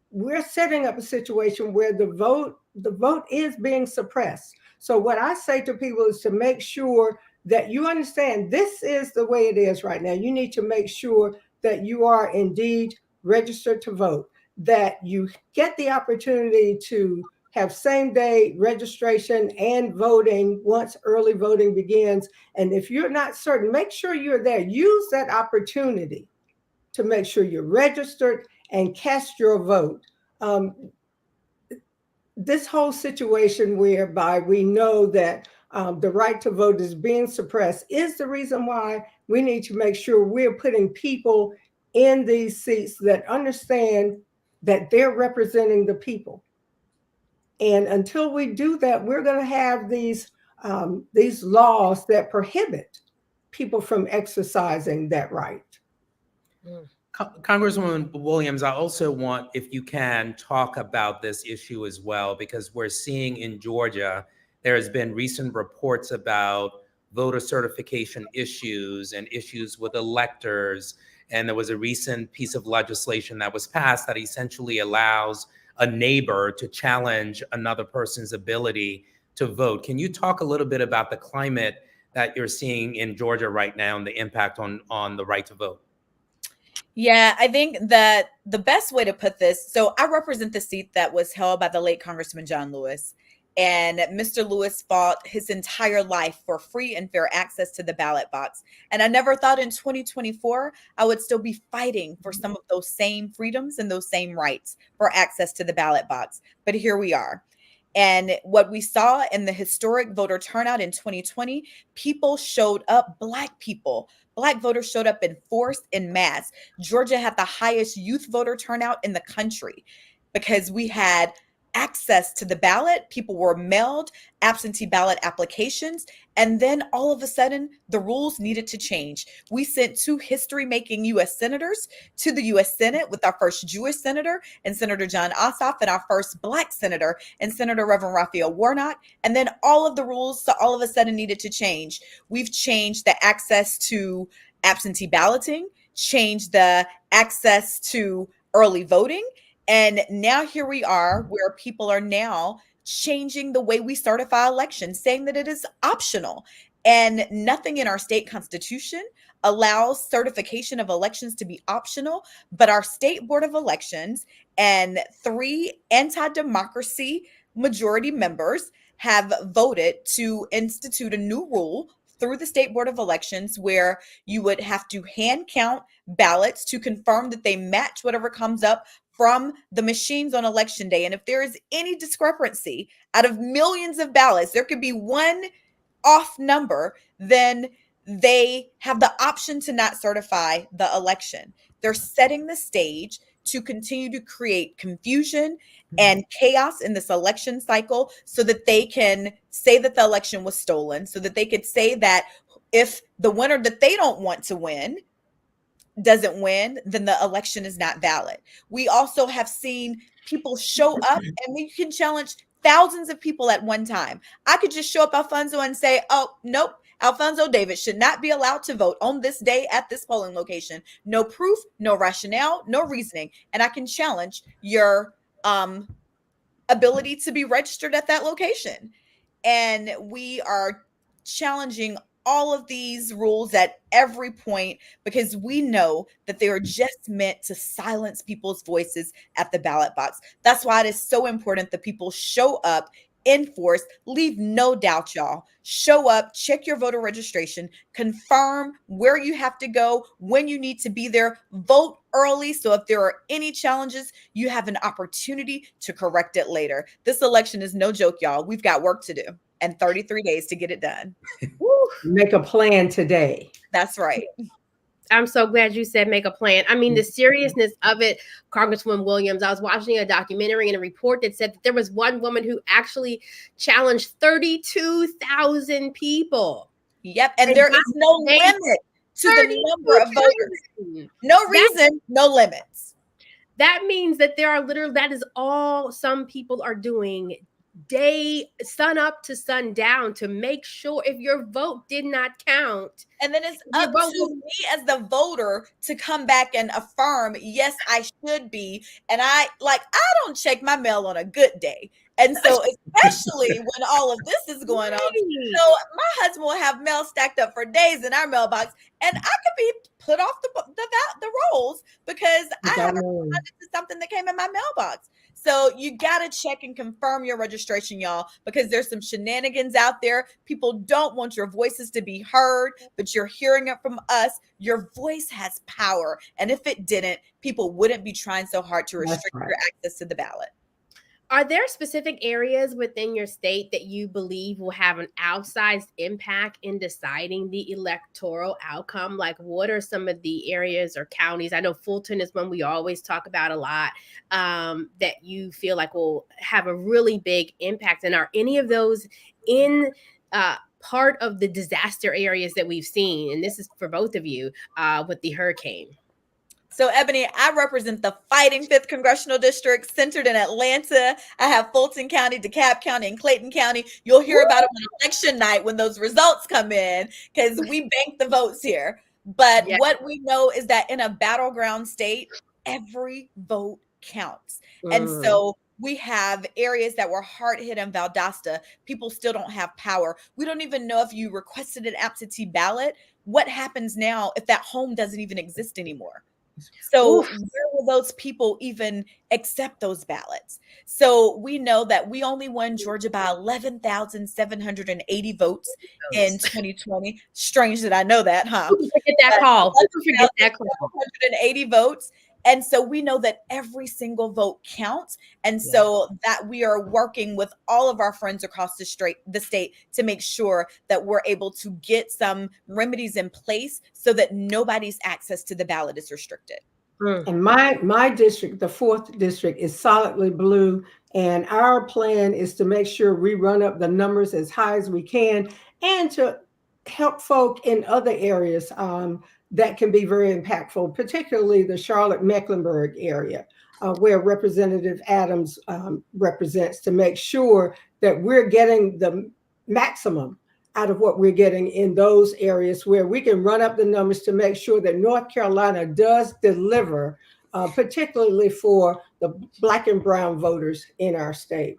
we're setting up a situation where the vote is being suppressed. So what I say to people is to make sure that you understand this is the way it is right now. You need to make sure that you are indeed registered to vote, that you get the opportunity to have same day registration and voting once early voting begins. And if you're not certain, make sure you're there. Use that opportunity to make sure you're registered and cast your vote. This whole situation whereby we know that the right to vote is being suppressed is the reason why we need to make sure we're putting people in these seats that understand that they're representing the people. And until we do that, we're going to have these laws that prohibit people from exercising that right. Congresswoman Williams, I also want, if you can, talk about this issue as well, because we're seeing in Georgia, there has been recent reports about voter certification issues and issues with electors. And there was a recent piece of legislation that was passed that essentially allows a neighbor to challenge another person's ability to vote. Can you talk a little bit about the climate that you're seeing in Georgia right now and the impact on the right to vote? Yeah, I think that the best way to put this, so I represent the seat that was held by the late Congressman John Lewis. And Mr. Lewis fought his entire life for free and fair access to the ballot box. And I never thought in 2024 I would still be fighting for some of those same freedoms and those same rights for access to the ballot box. But here we are. And what we saw in the historic voter turnout in 2020, people showed up, Black voters showed up in force, in mass. Georgia had the highest youth voter turnout in the country because we had access to the ballot. People were mailed absentee ballot applications. And then all of a sudden, the rules needed to change. We sent 2 history-making U.S. senators to the U.S. Senate, with our first Jewish senator and Senator John Ossoff, and our first Black senator and Senator Reverend Raphael Warnock. And then all of the rules so all of a sudden needed to change. We've changed the access to absentee balloting, changed the access to early voting. And now here we are, where people are now changing the way we certify elections, saying that it is optional. And nothing in our state constitution allows certification of elections to be optional, but our state board of elections and 3 anti-democracy majority members have voted to institute a new rule through the state board of elections where you would have to hand count ballots to confirm that they match whatever comes up from the machines on election day. And if there is any discrepancy out of millions of ballots, there could be one off number, then they have the option to not certify the election. They're setting the stage to continue to create confusion and chaos in this election cycle so that they can say that the election was stolen, so that they could say that if the winner that they don't want to win doesn't win, then the election is not valid. We also have seen people show up, and we can challenge thousands of people at one time. I could just show up Alfonso and say, oh, nope, Alfonso Davis should not be allowed to vote on this day at this polling location. No proof, no rationale, no reasoning. And I can challenge your ability to be registered at that location. And we are challenging all of these rules at every point because we know that they are just meant to silence people's voices at the ballot box. That's why it is so important that people show up in force. Leave no doubt, y'all. Show up, check your voter registration, confirm where you have to go, when you need to be there, vote early. So if there are any challenges, you have an opportunity to correct it later. This election is no joke, y'all. We've got work to do and 33 days to get it done. Make a plan today. That's right. I'm so glad you said make a plan. I mean, the seriousness of it, Congresswoman Williams, I was watching a documentary and a report that said that there was one woman who actually challenged 32,000 people. Yep. And there is no limit to the number of voters. No reason, no limits. That means that there are literally, that is all some people are doing day, sun up to sundown, to make sure if your vote did not count. And then it's up to me as the voter to come back and affirm, yes, I should be. And I don't check my mail on a good day. And so especially when all of this is going on, so my husband will have mail stacked up for days in our mailbox, and I could be put off the rolls because I haven't responded to something that came in my mailbox. So you got to check and confirm your registration, y'all, because there's some shenanigans out there. People don't want your voices to be heard, but you're hearing it from us. Your voice has power. And if it didn't, people wouldn't be trying so hard to restrict your access to the ballot. Are there specific areas within your state that you believe will have an outsized impact in deciding the electoral outcome? Like, what are some of the areas or counties? I know Fulton is one we always talk about a lot, that you feel like will have a really big impact. And are any of those in part of the disaster areas that we've seen? And this is for both of you with the hurricane. So, Ebony, I represent the fighting 5th Congressional District centered in Atlanta. I have Fulton County, DeKalb County, and Clayton County. You'll hear about it on election night when those results come in because we bank the votes here. But what we know is that in a battleground state, every vote counts. And so we have areas that were hard hit in Valdosta. People still don't have power. We don't even know if you requested an absentee ballot. What happens now if that home doesn't even exist anymore? So where will those people even accept those ballots? So we know that we only won Georgia by 11,780 votes in 2020. Strange that I know that, huh? Who forget that call? Who forget that call? 780 votes. And so we know that every single vote counts. And so that we are working with all of our friends across the state to make sure that we're able to get some remedies in place so that nobody's access to the ballot is restricted. And my district, the 4th district, is solidly blue. And our plan is to make sure we run up the numbers as high as we can and to help folk in other areas that can be very impactful, particularly the Charlotte-Mecklenburg area, where Representative Adams represents, to make sure that we're getting the maximum out of what we're getting in those areas where we can run up the numbers to make sure that North Carolina does deliver, particularly for the Black and brown voters in our state.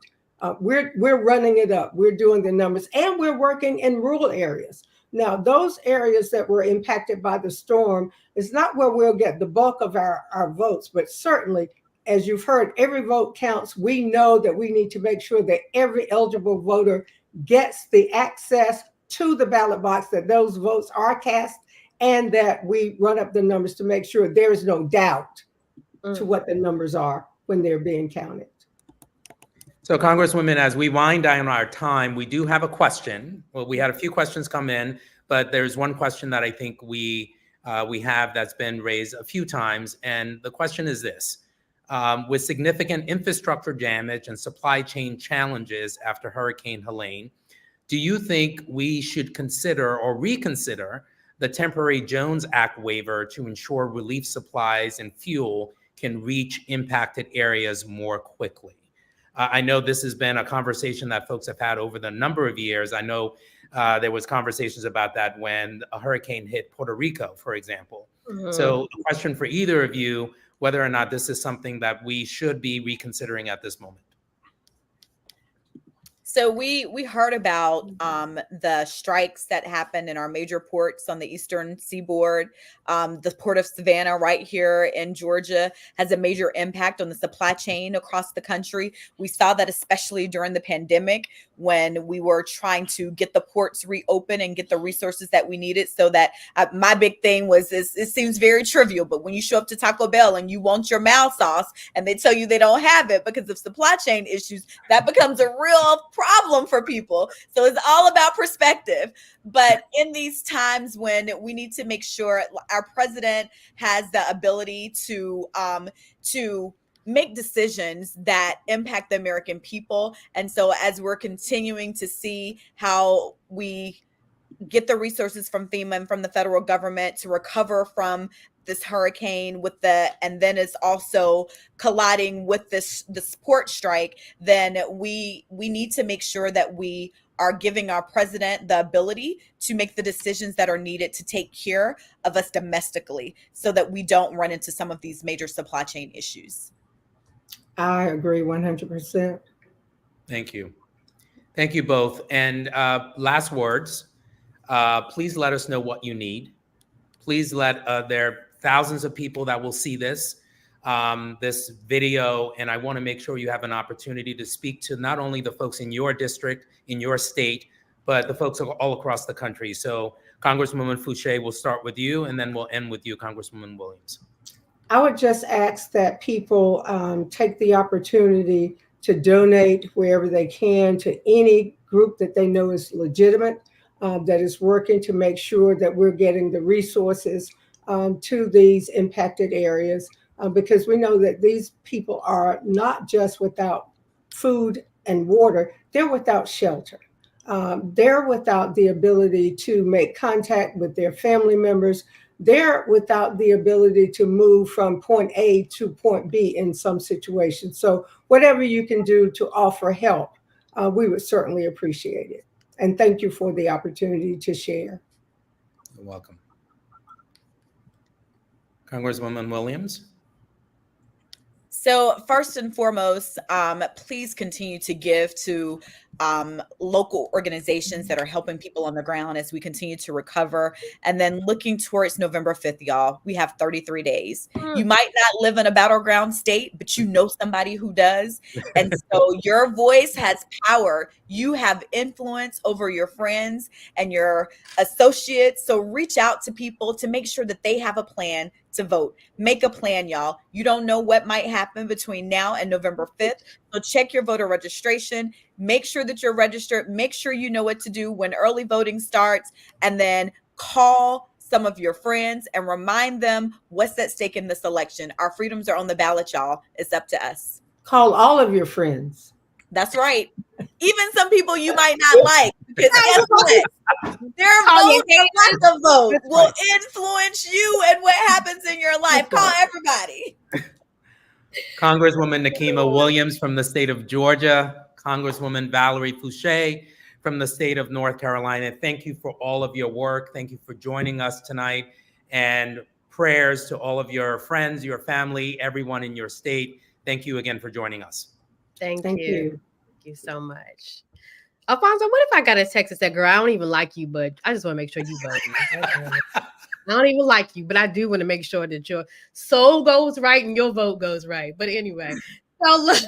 We're running it up. We're doing the numbers, and we're working in rural areas. Now, those areas that were impacted by the storm is not where we'll get the bulk of our votes, but certainly, as you've heard, every vote counts. We know that we need to make sure that every eligible voter gets the access to the ballot box, that those votes are cast, and that we run up the numbers to make sure there is no doubt to what the numbers are when they're being counted. So, Congresswoman, as we wind down our time, we do have a question. Well, we had a few questions come in, but there's one question that I think we have that's been raised a few times, and the question is this. With significant infrastructure damage and supply chain challenges after Hurricane Helene, do you think we should consider or reconsider the temporary Jones Act waiver to ensure relief supplies and fuel can reach impacted areas more quickly? I know this has been a conversation that folks have had over the number of years. I know there was conversations about that when a hurricane hit Puerto Rico, for example. So the question for either of you, whether or not this is something that we should be reconsidering at this moment. So we heard about the strikes that happened in our major ports on the eastern seaboard. The port of Savannah right here in Georgia has a major impact on the supply chain across the country. We saw that especially during the pandemic when we were trying to get the ports reopened and get the resources that we needed. So that my big thing was this, it seems very trivial, but when you show up to Taco Bell and you want your mal sauce and they tell you they don't have it because of supply chain issues, that becomes a real problem for people. So it's all about perspective. But in these times when we need to make sure our president has the ability to make decisions that impact the American people. And so as we're continuing to see how we get the resources from FEMA and from the federal government to recover from this hurricane and then it's also colliding with this port strike, then we need to make sure that we are giving our president the ability to make the decisions that are needed to take care of us domestically so that we don't run into some of these major supply chain issues. I agree 100%. Thank you. Thank you both. And last words, please let us know what you need. Please there are thousands of people that will see this video, and I want to make sure you have an opportunity to speak to not only the folks in your district, in your state, but the folks all across the country. So Congresswoman Fouché, we'll start with you, and then we'll end with you, Congresswoman Williams. I would just ask that people take the opportunity to donate wherever they can to any group that they know is legitimate, that is working to make sure that we're getting the resources to these impacted areas, because we know that these people are not just without food and water, they're without shelter. They're without the ability to make contact with their family members. They're without the ability to move from point A to point B in some situations. So, whatever you can do to offer help, we would certainly appreciate it. And thank you for the opportunity to share. You're welcome. Congresswoman Williams. So first and foremost, please continue to give to local organizations that are helping people on the ground as we continue to recover. And then looking towards November 5th, y'all, we have 33 days. You might not live in a battleground state, but you know somebody who does. And so your voice has power. You have influence over your friends and your associates. So reach out to people to make sure that they have a plan to vote. Make a plan, y'all. You don't know what might happen between now and November 5th. So check your voter registration. Make sure that you're registered. Make sure you know what to do when early voting starts. And then call some of your friends and remind them what's at stake in this election. Our freedoms are on the ballot, y'all. It's up to us. Call all of your friends. That's right. Even some people you might not like, because guess what? Their vote or lack of vote will influence you and what happens in your life. Call everybody. Congresswoman Nikema Williams from the state of Georgia, Congresswoman Valerie Fouché from the state of North Carolina. Thank you for all of your work. Thank you for joining us tonight, and prayers to all of your friends, your family, everyone in your state. Thank you again for joining us. Thank Thank you. Thank you so much. Alfonso, what if I got a text that said, girl, I don't even like you, but I just want to make sure you vote. I don't even like you, but I do want to make sure that your soul goes right and your vote goes right. But anyway, so look,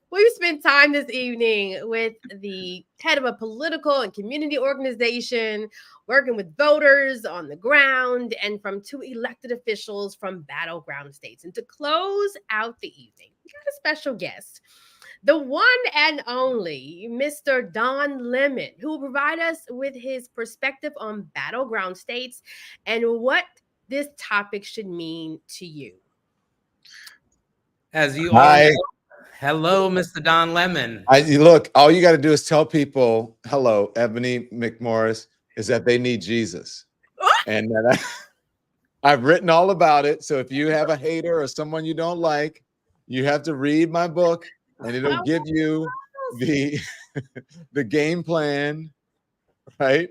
we've spent time this evening with the head of a political and community organization, working with voters on the ground, and from 2 elected officials from battleground states. And to close out the evening, we got a special guest, the one and only Mr. Don Lemon, who will provide us with his perspective on battleground states and what this topic should mean to you. As you all know, hello, Mr. Don Lemon. Look, all you got to do is tell people, hello, Ebony McMorris, is that they need Jesus. And that I've written all about it. So if you have a hater or someone you don't like, you have to read my book, and it'll give you the game plan, right?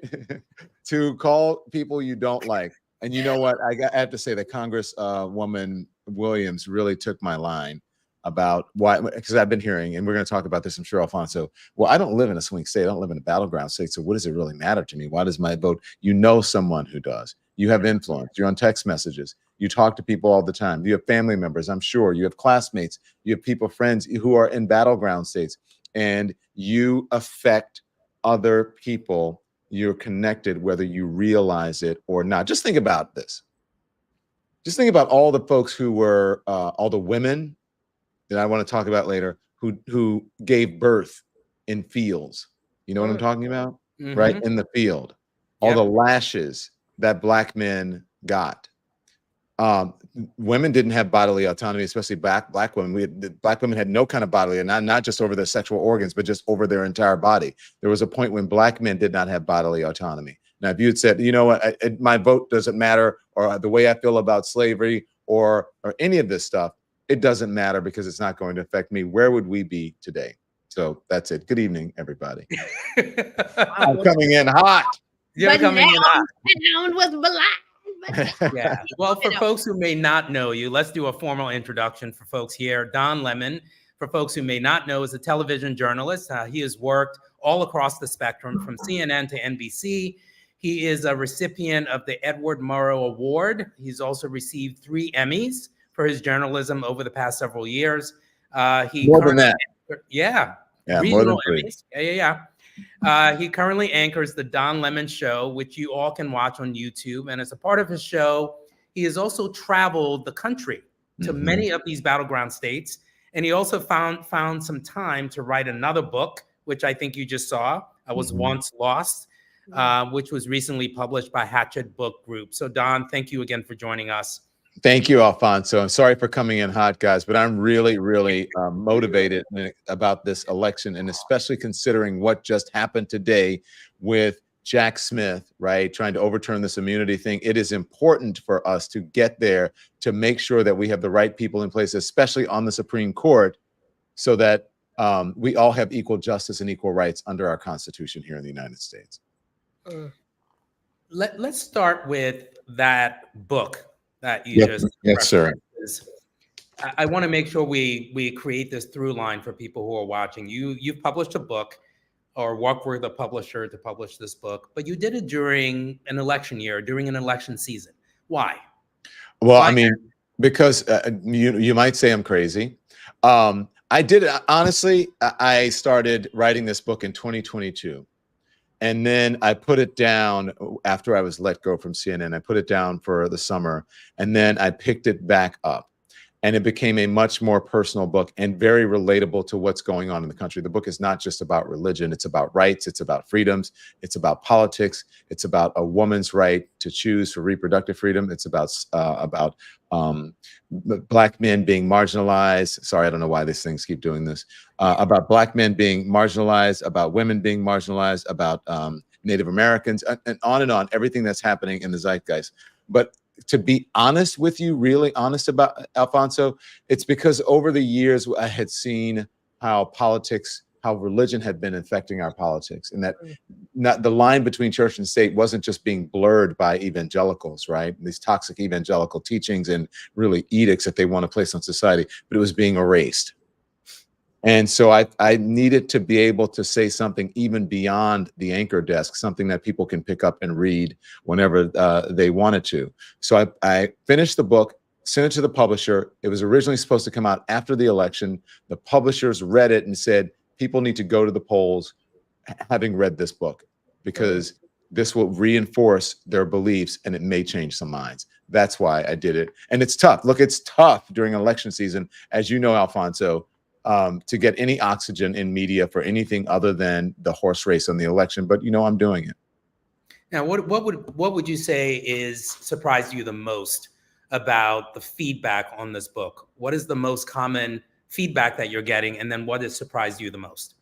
To call people you don't like. And you know what? I have to say that Congresswoman Williams really took my line about why, because I've been hearing, and we're going to talk about this, I'm sure, Alfonso. Well, I don't live in a swing state. I don't live in a battleground state. So what does it really matter to me? Why does my vote? You know someone who does. You have influence. You're on text messages. You talk to people all the time. You have family members, I'm sure. You have classmates. You have people, friends who are in battleground states. And you affect other people. You're connected, whether you realize it or not. Just think about this. Just think about all the folks who were, all the women that I want to talk about later, who gave birth in fields. You know what I'm talking about? Mm-hmm. Right? In the field. All the lashes that Black men got. Women didn't have bodily autonomy, especially Black women. Black women had no kind of bodily, and not just over their sexual organs, but just over their entire body. There was a point when Black men did not have bodily autonomy. Now, if you had said, you know what, my vote doesn't matter, or the way I feel about slavery, or any of this stuff, it doesn't matter because it's not going to affect me, where would we be today? So that's it. Good evening, everybody. I'm coming in hot. You're coming in hot. Down with black. Yeah. Well, for folks who may not know you, let's do a formal introduction for folks here. Don Lemon, for folks who may not know, is a television journalist. He has worked all across the spectrum, from CNN to NBC. He is a recipient of the Edward Murrow Award. He's also received 3 Emmys for his journalism over the past several years. More than that. Yeah, more than 3. Emmys. Yeah. He currently anchors the Don Lemon Show, which you all can watch on YouTube. And as a part of his show, he has also traveled the country to many of these battleground states. And he also found some time to write another book, which I think you just saw. I Was Once Lost, which was recently published by Hatchet Book Group. So Don, thank you again for joining us. Thank you, Alfonso. I'm sorry for coming in hot, guys, but I'm really, really motivated about this election, and especially considering what just happened today with Jack Smith, right, trying to overturn this immunity thing. It is important for us to get there to make sure that we have the right people in place, especially on the Supreme Court, so that we all have equal justice and equal rights under our Constitution here in the United States. Let's start with that book that you just yes, sir. I want to make sure we create this through line for people who are watching. You've published a book, or worked with a publisher to publish this book, but you did it during an election year, during an election season. Why? Well, Why? I mean, because you might say I'm crazy. I did it honestly. I started writing this book in 2022. And then I put it down after I was let go from CNN. I put it down for the summer, and then I picked it back up. And it became a much more personal book and very relatable to what's going on in the country. The book is not just about religion. It's about rights. It's about freedoms. It's about politics. It's about a woman's right to choose for reproductive freedom. It's about Black men being marginalized. Sorry, I don't know why these things keep doing this. About Black men being marginalized, about women being marginalized, about Native Americans, and on, everything that's happening in the zeitgeist. But to be honest with you, really honest about Alfonso, it's because over the years I had seen how politics, how religion had been affecting our politics, and that not the line between church and state wasn't just being blurred by evangelicals, right? These toxic evangelical teachings and really edicts that they want to place on society, but it was being erased. And so I needed to be able to say something even beyond the anchor desk, something that people can pick up and read whenever they wanted to. So I finished the book, sent it to the publisher. It was originally supposed to come out after the election. The publishers read it and said, people need to go to the polls having read this book, because this will reinforce their beliefs and it may change some minds. That's why I did it. And it's tough. Look, it's tough during election season, as you know, Alfonso, to get any oxygen in media for anything other than the horse race on the election. But, you know, I'm doing it. Now, what would you say is surprised you the most about the feedback on this book? What is the most common feedback that you're getting? And then what has surprised you the most?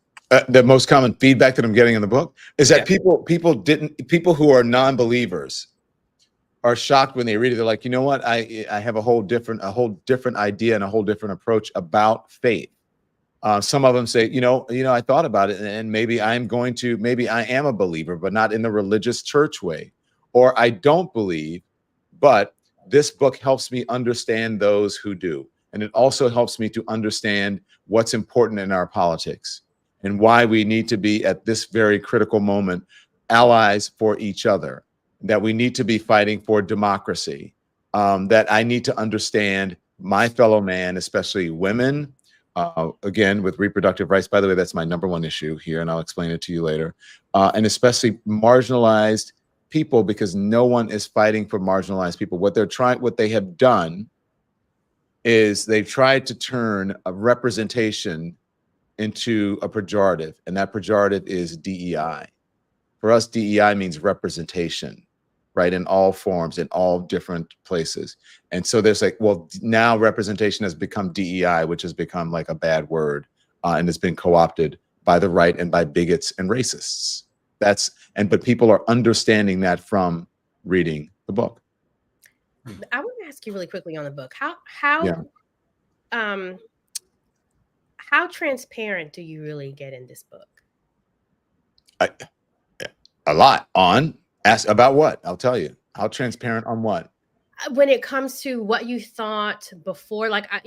The most common feedback that I'm getting in the book is that people who are non-believers are shocked when they read it. They're like, you know what? I have a whole different idea and a whole different approach about faith. Some of them say, you know, I thought about it, and maybe I am a believer, but not in the religious church way, or I don't believe, but this book helps me understand those who do. And it also helps me to understand what's important in our politics and why we need to be at this very critical moment allies for each other, that we need to be fighting for democracy, that I need to understand my fellow man, especially women, again, with reproductive rights. By the way, that's my #1 issue here, and I'll explain it to you later. And especially marginalized people, because no one is fighting for marginalized people. What they have done is they've tried to turn a representation into a pejorative, and that pejorative is DEI. For us, DEI means representation, right? In all forms, in all different places. And so there's like, well, now representation has become DEI, which has become like a bad word, and has been co-opted by the right and by bigots and racists. But people are understanding that from reading the book. I want to ask you really quickly on the book. How transparent do you really get in this book? A lot. Ask about what? I'll tell you. How transparent on what? When it comes to what you thought before, like, I've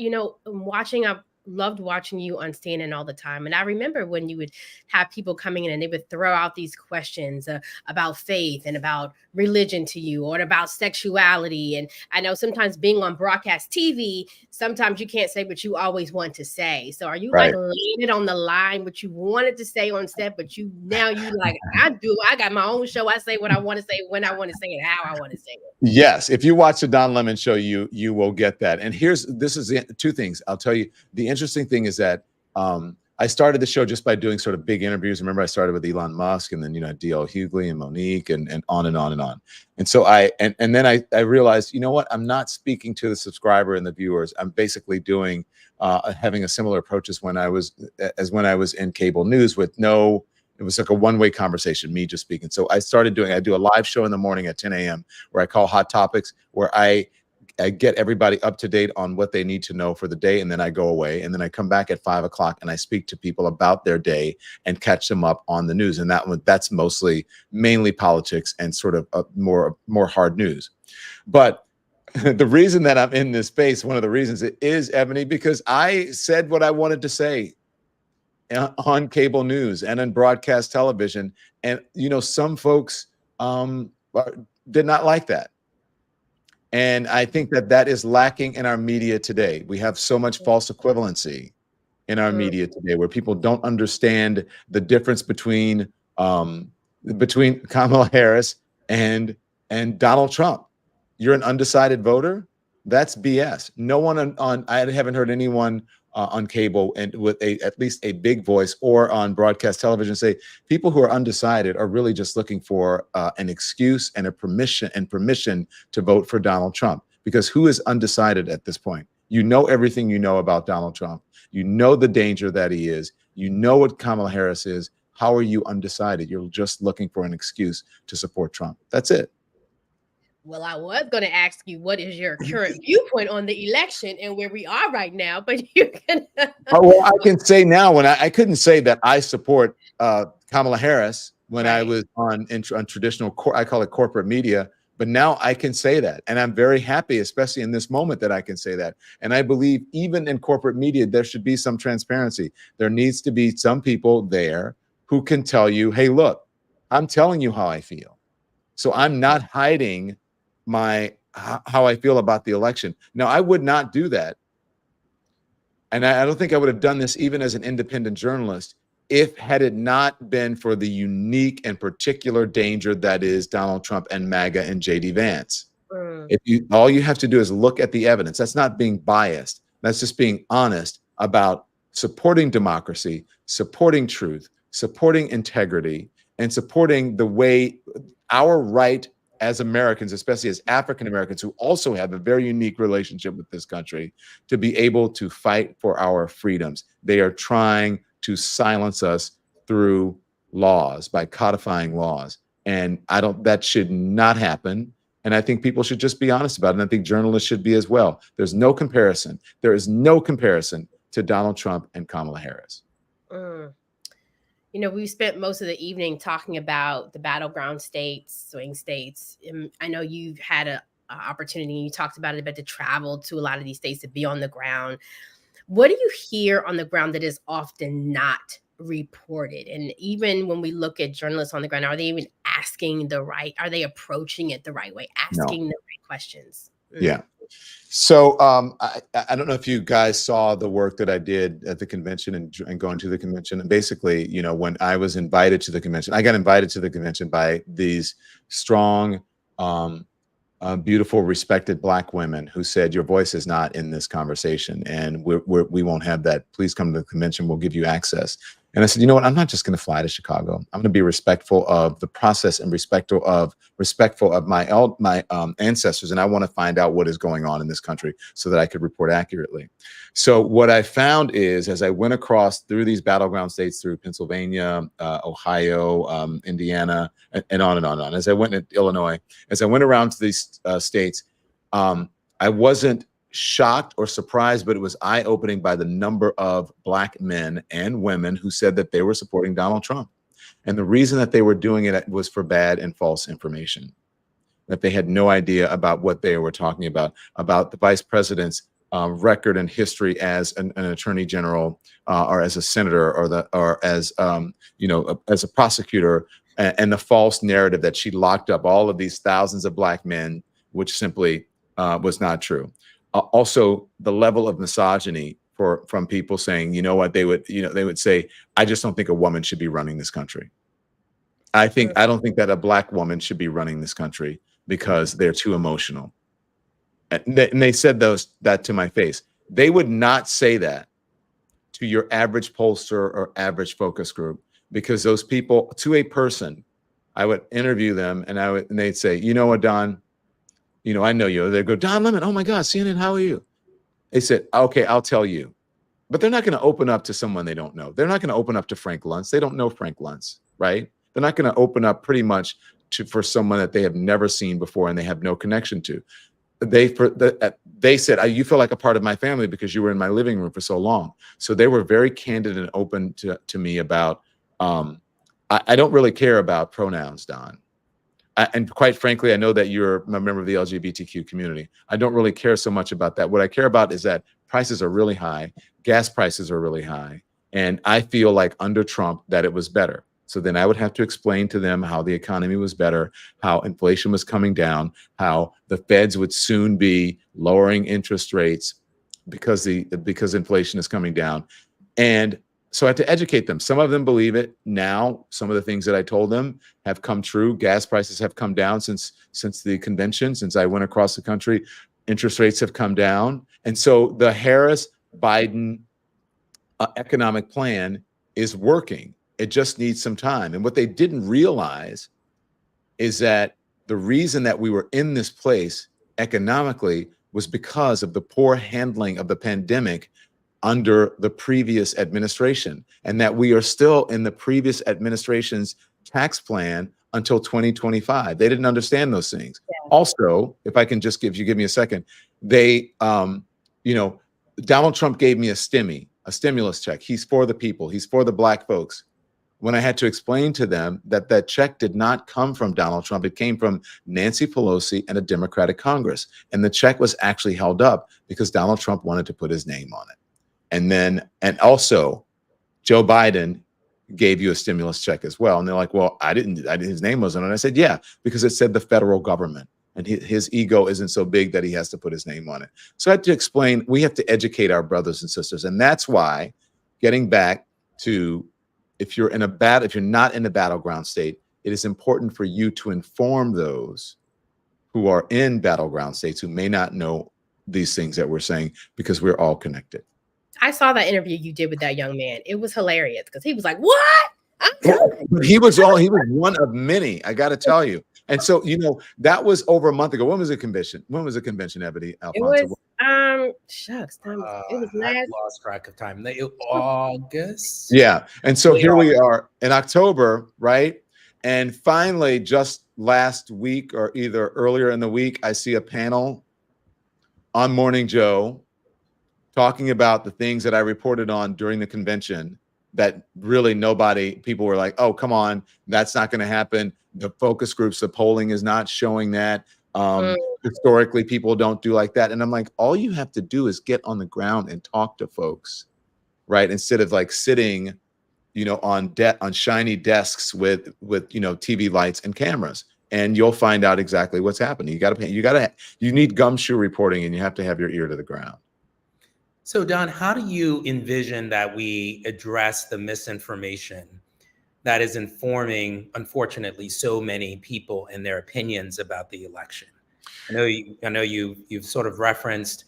loved watching you on CNN all the time. And I remember when you would have people coming in and they would throw out these questions about faith and about religion to you, or about sexuality. And I know sometimes being on broadcast TV, sometimes you can't say what you always want to say. So are you like laying it on the line, what you wanted to say on set, but you like, I got my own show. I say what I want to say, when I want to say it, how I want to say it. Yes, if you watch the Don Lemon show, you will get that. And this is two things. I'll tell you. The interesting thing is that I started the show just by doing sort of big interviews. Remember, I started with Elon Musk, and then D.L. Hughley and Monique, and on and on and on. And so and then I realized, you know what? I'm not speaking to the subscriber and the viewers. I'm basically doing having a similar approach as when I was in cable news with no. It was like a one-way conversation, me just speaking. So I do a live show in the morning at 10 a.m. where I call Hot Topics, where I get everybody up to date on what they need to know for the day, and then I go away, and then I come back at 5 o'clock and I speak to people about their day and catch them up on the news. And that's mainly politics and sort of more hard news. But the reason that I'm in this space, one of the reasons it is, Ebony, because I said what I wanted to say on cable news and in broadcast television. And, some folks did not like that. And I think that is lacking in our media today. We have so much false equivalency in our media today, where people don't understand the difference between Kamala Harris and Donald Trump. You're an undecided voter? That's BS. No one I haven't heard anyone on cable and with at least a big voice or on broadcast television say people who are undecided are really just looking for an excuse and permission to vote for Donald Trump. Because who is undecided at this point? You know everything you know about Donald Trump. You know the danger that he is. You know what Kamala Harris is. How are you undecided? You're just looking for an excuse to support Trump. That's it. Well, I was going to ask you, what is your current viewpoint on the election and where we are right now? But you can. Well, I can say now, when I couldn't say that I support Kamala Harris when I was on traditional, I call it corporate media. But now I can say that. And I'm very happy, especially in this moment, that I can say that. And I believe even in corporate media, there should be some transparency. There needs to be some people there who can tell you, hey, look, I'm telling you how I feel. So I'm not hiding how I feel about the election. Now, I would not do that. And I don't think I would have done this even as an independent journalist had it not been for the unique and particular danger that is Donald Trump and MAGA and JD Vance. All you have to do is look at the evidence. That's not being biased. That's just being honest about supporting democracy, supporting truth, supporting integrity, and supporting the way our right as Americans, especially as African Americans, who also have a very unique relationship with this country, to be able to fight for our freedoms. They are trying to silence us through laws, by codifying laws. And that should not happen. And I think people should just be honest about it. And I think journalists should be as well. There's no comparison. There is no comparison to Donald Trump and Kamala Harris. We spent most of the evening talking about the battleground states, swing states. I know you've had an opportunity, you talked about it, but to travel to a lot of these states, to be on the ground. What do you hear on the ground that is often not reported? And even when we look at journalists on the ground, are they even are they approaching it the right way, asking the right questions? Yeah. So I don't know if you guys saw the work that I did at the convention and going to the convention. And basically, when I was invited to the convention, I got invited to the convention by these strong, beautiful, respected Black women who said, your voice is not in this conversation, and we won't have that. Please come to the convention. We'll give you access. And I said, you know what? I'm not just going to fly to Chicago. I'm going to be respectful of the process and respectful of my ancestors. And I want to find out what is going on in this country so that I could report accurately. So what I found is, as I went across through these battleground states, through Pennsylvania, Ohio, Indiana, and on and on and on, as I went to Illinois, as I went around to these states, I wasn't shocked or surprised, but it was eye-opening by the number of Black men and women who said that they were supporting Donald Trump. And the reason that they were doing it was for bad and false information, that they had no idea about what they were talking about the vice president's record and history as an attorney general or as a senator or as a prosecutor, and the false narrative that she locked up all of these thousands of Black men, which simply was not true. Also, the level of misogyny from people saying, you know what, they would say, I just don't think a woman should be running this country. I don't think that a Black woman should be running this country. because they're too emotional. And they said that to my face. They would not say that to your average pollster or average focus group, because those people, to a person, I would interview them and they'd say, you know what, Don, I know you. They'd go, Don Lemon, oh my God, CNN, how are you? They said, okay, I'll tell you. But they're not going to open up to someone they don't know. They're not going to open up to Frank Luntz. They don't know Frank Luntz, right? They're not going to open up pretty much for someone that they have never seen before and they have no connection to. They said, you feel like a part of my family because you were in my living room for so long. So they were very candid and open to me about, I don't really care about pronouns, Don. And quite frankly, I know that you're a member of the LGBTQ community. I don't really care so much about that. What I care about is that prices are really high, gas prices are really high, and I feel like under Trump that it was better. So then I would have to explain to them how the economy was better, how inflation was coming down, how the feds would soon be lowering interest rates because inflation is coming down. And so I had to educate them. Some of them believe it now. Some of the things that I told them have come true. Gas prices have come down since the convention, since I went across the country. Interest rates have come down. And so the Harris-Biden economic plan is working. It just needs some time. And what they didn't realize is that the reason that we were in this place economically was because of the poor handling of the pandemic under the previous administration, and that we are still in the previous administration's tax plan until 2025. They didn't understand those things. Yeah. Also, if I can just give me a second, they, Donald Trump gave me a stimulus check. He's for the people. He's for the Black folks. When I had to explain to them that check did not come from Donald Trump, it came from Nancy Pelosi and a Democratic Congress. And the check was actually held up because Donald Trump wanted to put his name on it. And also Joe Biden gave you a stimulus check as well. And they're like, well, his name wasn't on it. I said, yeah, because it said the federal government, and his ego isn't so big that he has to put his name on it. So I had to explain, we have to educate our brothers and sisters. And that's why, getting back to, if you're not in a battleground state, it is important for you to inform those who are in battleground states who may not know these things that we're saying, because we're all connected. I saw that interview you did with that young man. It was hilarious because he was like, what? He was one of many, I got to tell you. And so, that was over a month ago. When was the convention? Ebony Alfonso? It was, shucks, it was I lost track of time. August? Yeah. And so here we are in October, right? And finally, just last week or either earlier in the week, I see a panel on Morning Joe talking about the things that I reported on during the convention that really people were like, oh, come on, that's not going to happen. The focus groups, the polling is not showing that. Historically, people don't do like that. And I'm like, all you have to do is get on the ground and talk to folks, right? Instead of like sitting, on shiny desks with TV lights and cameras, and you'll find out exactly what's happening. You need gumshoe reporting, and you have to have your ear to the ground. So, Don, how do you envision that we address the misinformation that is informing, unfortunately, so many people and their opinions about the election? I know you've sort of referenced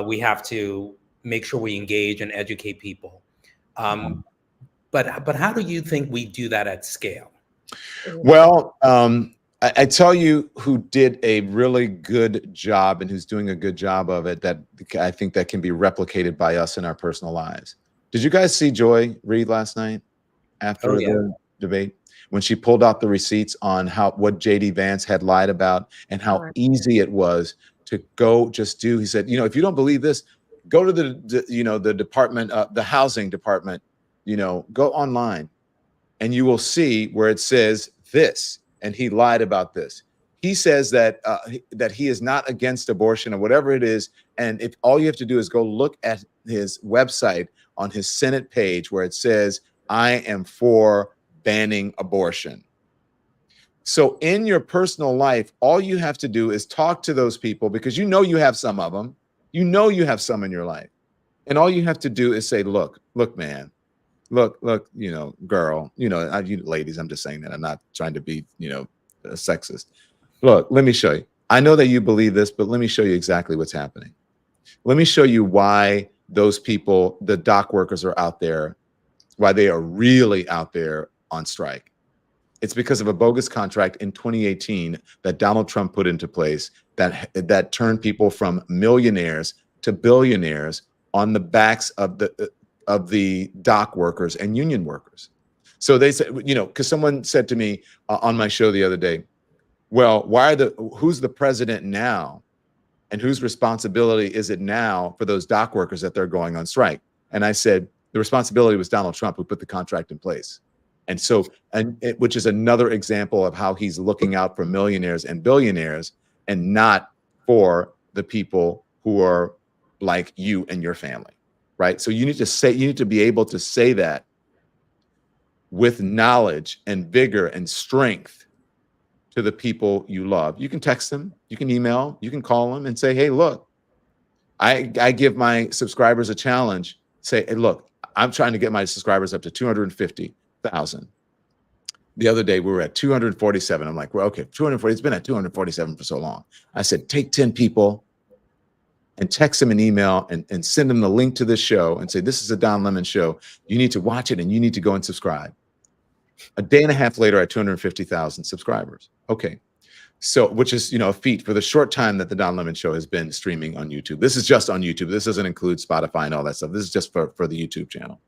we have to make sure we engage and educate people. But how do you think we do that at scale? Well, I tell you who did a really good job and who's doing a good job of it, that I think that can be replicated by us in our personal lives. Did you guys see Joy Reid last night after the debate, when she pulled out the receipts on what JD Vance had lied about and how easy it was to go just do? He said, if you don't believe this, go to the department, the housing department, go online, and you will see where it says this. And he lied about this. He says that he is not against abortion or whatever it is. And if all you have to do is go look at his website on his Senate page where it says, I am for banning abortion. So in your personal life, all you have to do is talk to those people, because you have some of them. You have some in your life. And all you have to do is say, look, man. Look, girl, you ladies, I'm just saying that. I'm not trying to be, a sexist. Look, let me show you. I know that you believe this, but let me show you exactly what's happening. Let me show you why those people, the dock workers, are out there, why they are really out there on strike. It's because of a bogus contract in 2018 that Donald Trump put into place that turned people from millionaires to billionaires on the backs of the dock workers and union workers. So they said, because someone said to me on my show the other day, well, who's the president now? And whose responsibility is it now for those dock workers that they're going on strike? And I said, the responsibility was Donald Trump, who put the contract in place. And so, which is another example of how he's looking out for millionaires and billionaires and not for the people who are like you and your family, right? So you need to be able to say that with knowledge and vigor and strength to the people you love. You can text them, you can email, you can call them and say, hey, look, I give my subscribers a challenge. Say, hey, look, I'm trying to get my subscribers up to 250,000. The other day we were at 247. I'm like, well, okay, 240, it's been at 247 for so long. I said, take 10 people and text them an email and send them the link to this show and say, this is a Don Lemon show. You need to watch it and you need to go and subscribe. A day and a half later, I had 250,000 subscribers. Okay. So, which is, a feat for the short time that the Don Lemon Show has been streaming on YouTube. This is just on YouTube. This doesn't include Spotify and all that stuff. This is just for the YouTube channel.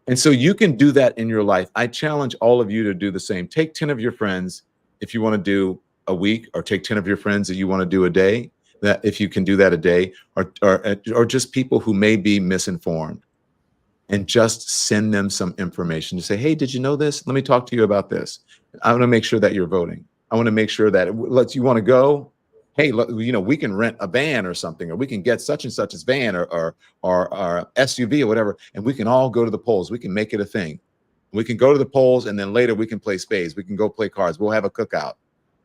And so you can do that in your life. I challenge all of you to do the same. Take 10 of your friends if you want to do a week, or take 10 of your friends that you want to do a day, that if you can do that a day, or just people who may be misinformed, and just send them some information to say, hey, did you know this? Let me talk to you about this. I want to make sure that you're voting. I want to make sure that you want to go. Hey, look, we can rent a van or something, or we can get such and such's van or SUV or whatever, and we can all go to the polls. We can make it a thing. We can go to the polls, and then later we can play spades. We can go play cards. We'll have a cookout.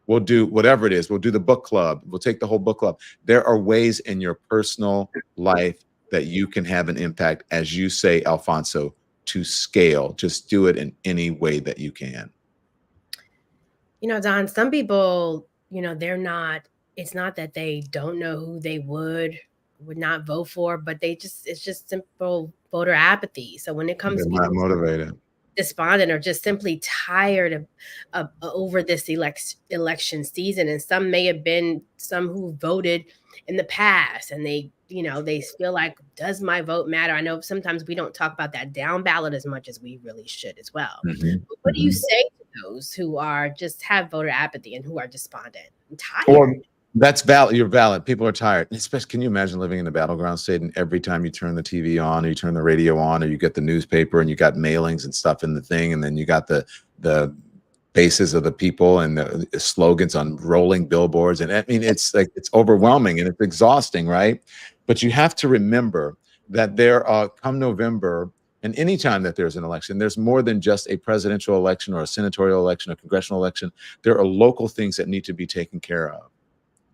We'll do whatever it is. We'll do the book club. We'll take the whole book club. There are ways in your personal life that you can have an impact, as you say, Alfonso, to scale. Just do it in any way that you can. Don, some people, it's not that they don't know who they would not vote for, but it's just simple voter apathy. So when it comes They're to not people motivated, despondent, or just simply tired of over this election season, and some may have been some who voted in the past, and they feel like, does my vote matter? I know sometimes we don't talk about that down ballot as much as we really should as well. Mm-hmm. But what do you say to those who are just have voter apathy and who are despondent and tired? Well, that's valid. You're valid. People are tired. Especially, can you imagine living in the battleground state, and every time you turn the TV on, or you turn the radio on, or you get the newspaper, and you got mailings and stuff in the thing, and then you got the faces of the people and the slogans on rolling billboards, and I mean, it's overwhelming and it's exhausting, right? But you have to remember that there are, come November, and anytime that there's an election, there's more than just a presidential election or a senatorial election or congressional election. There are local things that need to be taken care of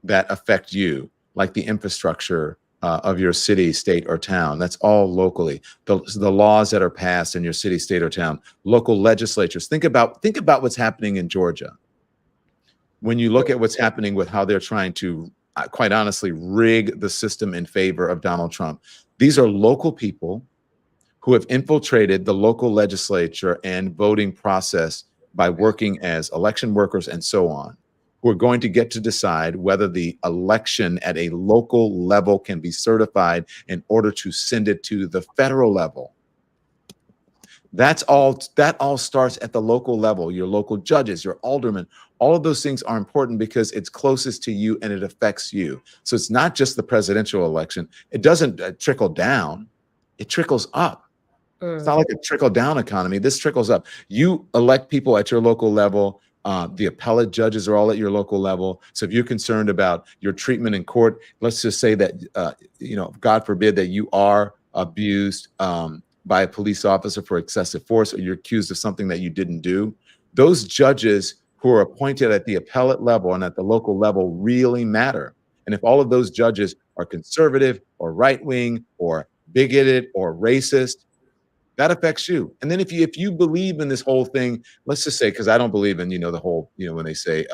that affect you, like the infrastructure of your city, state, or town. That's all locally. The laws that are passed in your city, state, or town, local legislatures. Think about what's happening in Georgia. When you look at what's happening with how they're trying to, quite honestly, rig the system in favor of Donald Trump. These are local people who have infiltrated the local legislature and voting process by working as election workers and so on, who are going to get to decide whether the election at a local level can be certified in order to send it to the federal level. That all starts at the local level. Your local judges, your aldermen, all of those things are important because it's closest to you and it affects you. So it's not just the presidential election. It doesn't trickle down, it trickles up. It's not like a trickle-down economy. This trickles up. You elect people at your local level. The appellate judges are all at your local level. So if you're concerned about your treatment in court, let's just say that, God forbid that you are abused by a police officer for excessive force, or you're accused of something that you didn't do. Those judges who are appointed at the appellate level and at the local level really matter. And if all of those judges are conservative or right-wing or bigoted or racist, that affects you. And then if you believe in this whole thing, let's just say, because I don't believe in, the whole, when they say,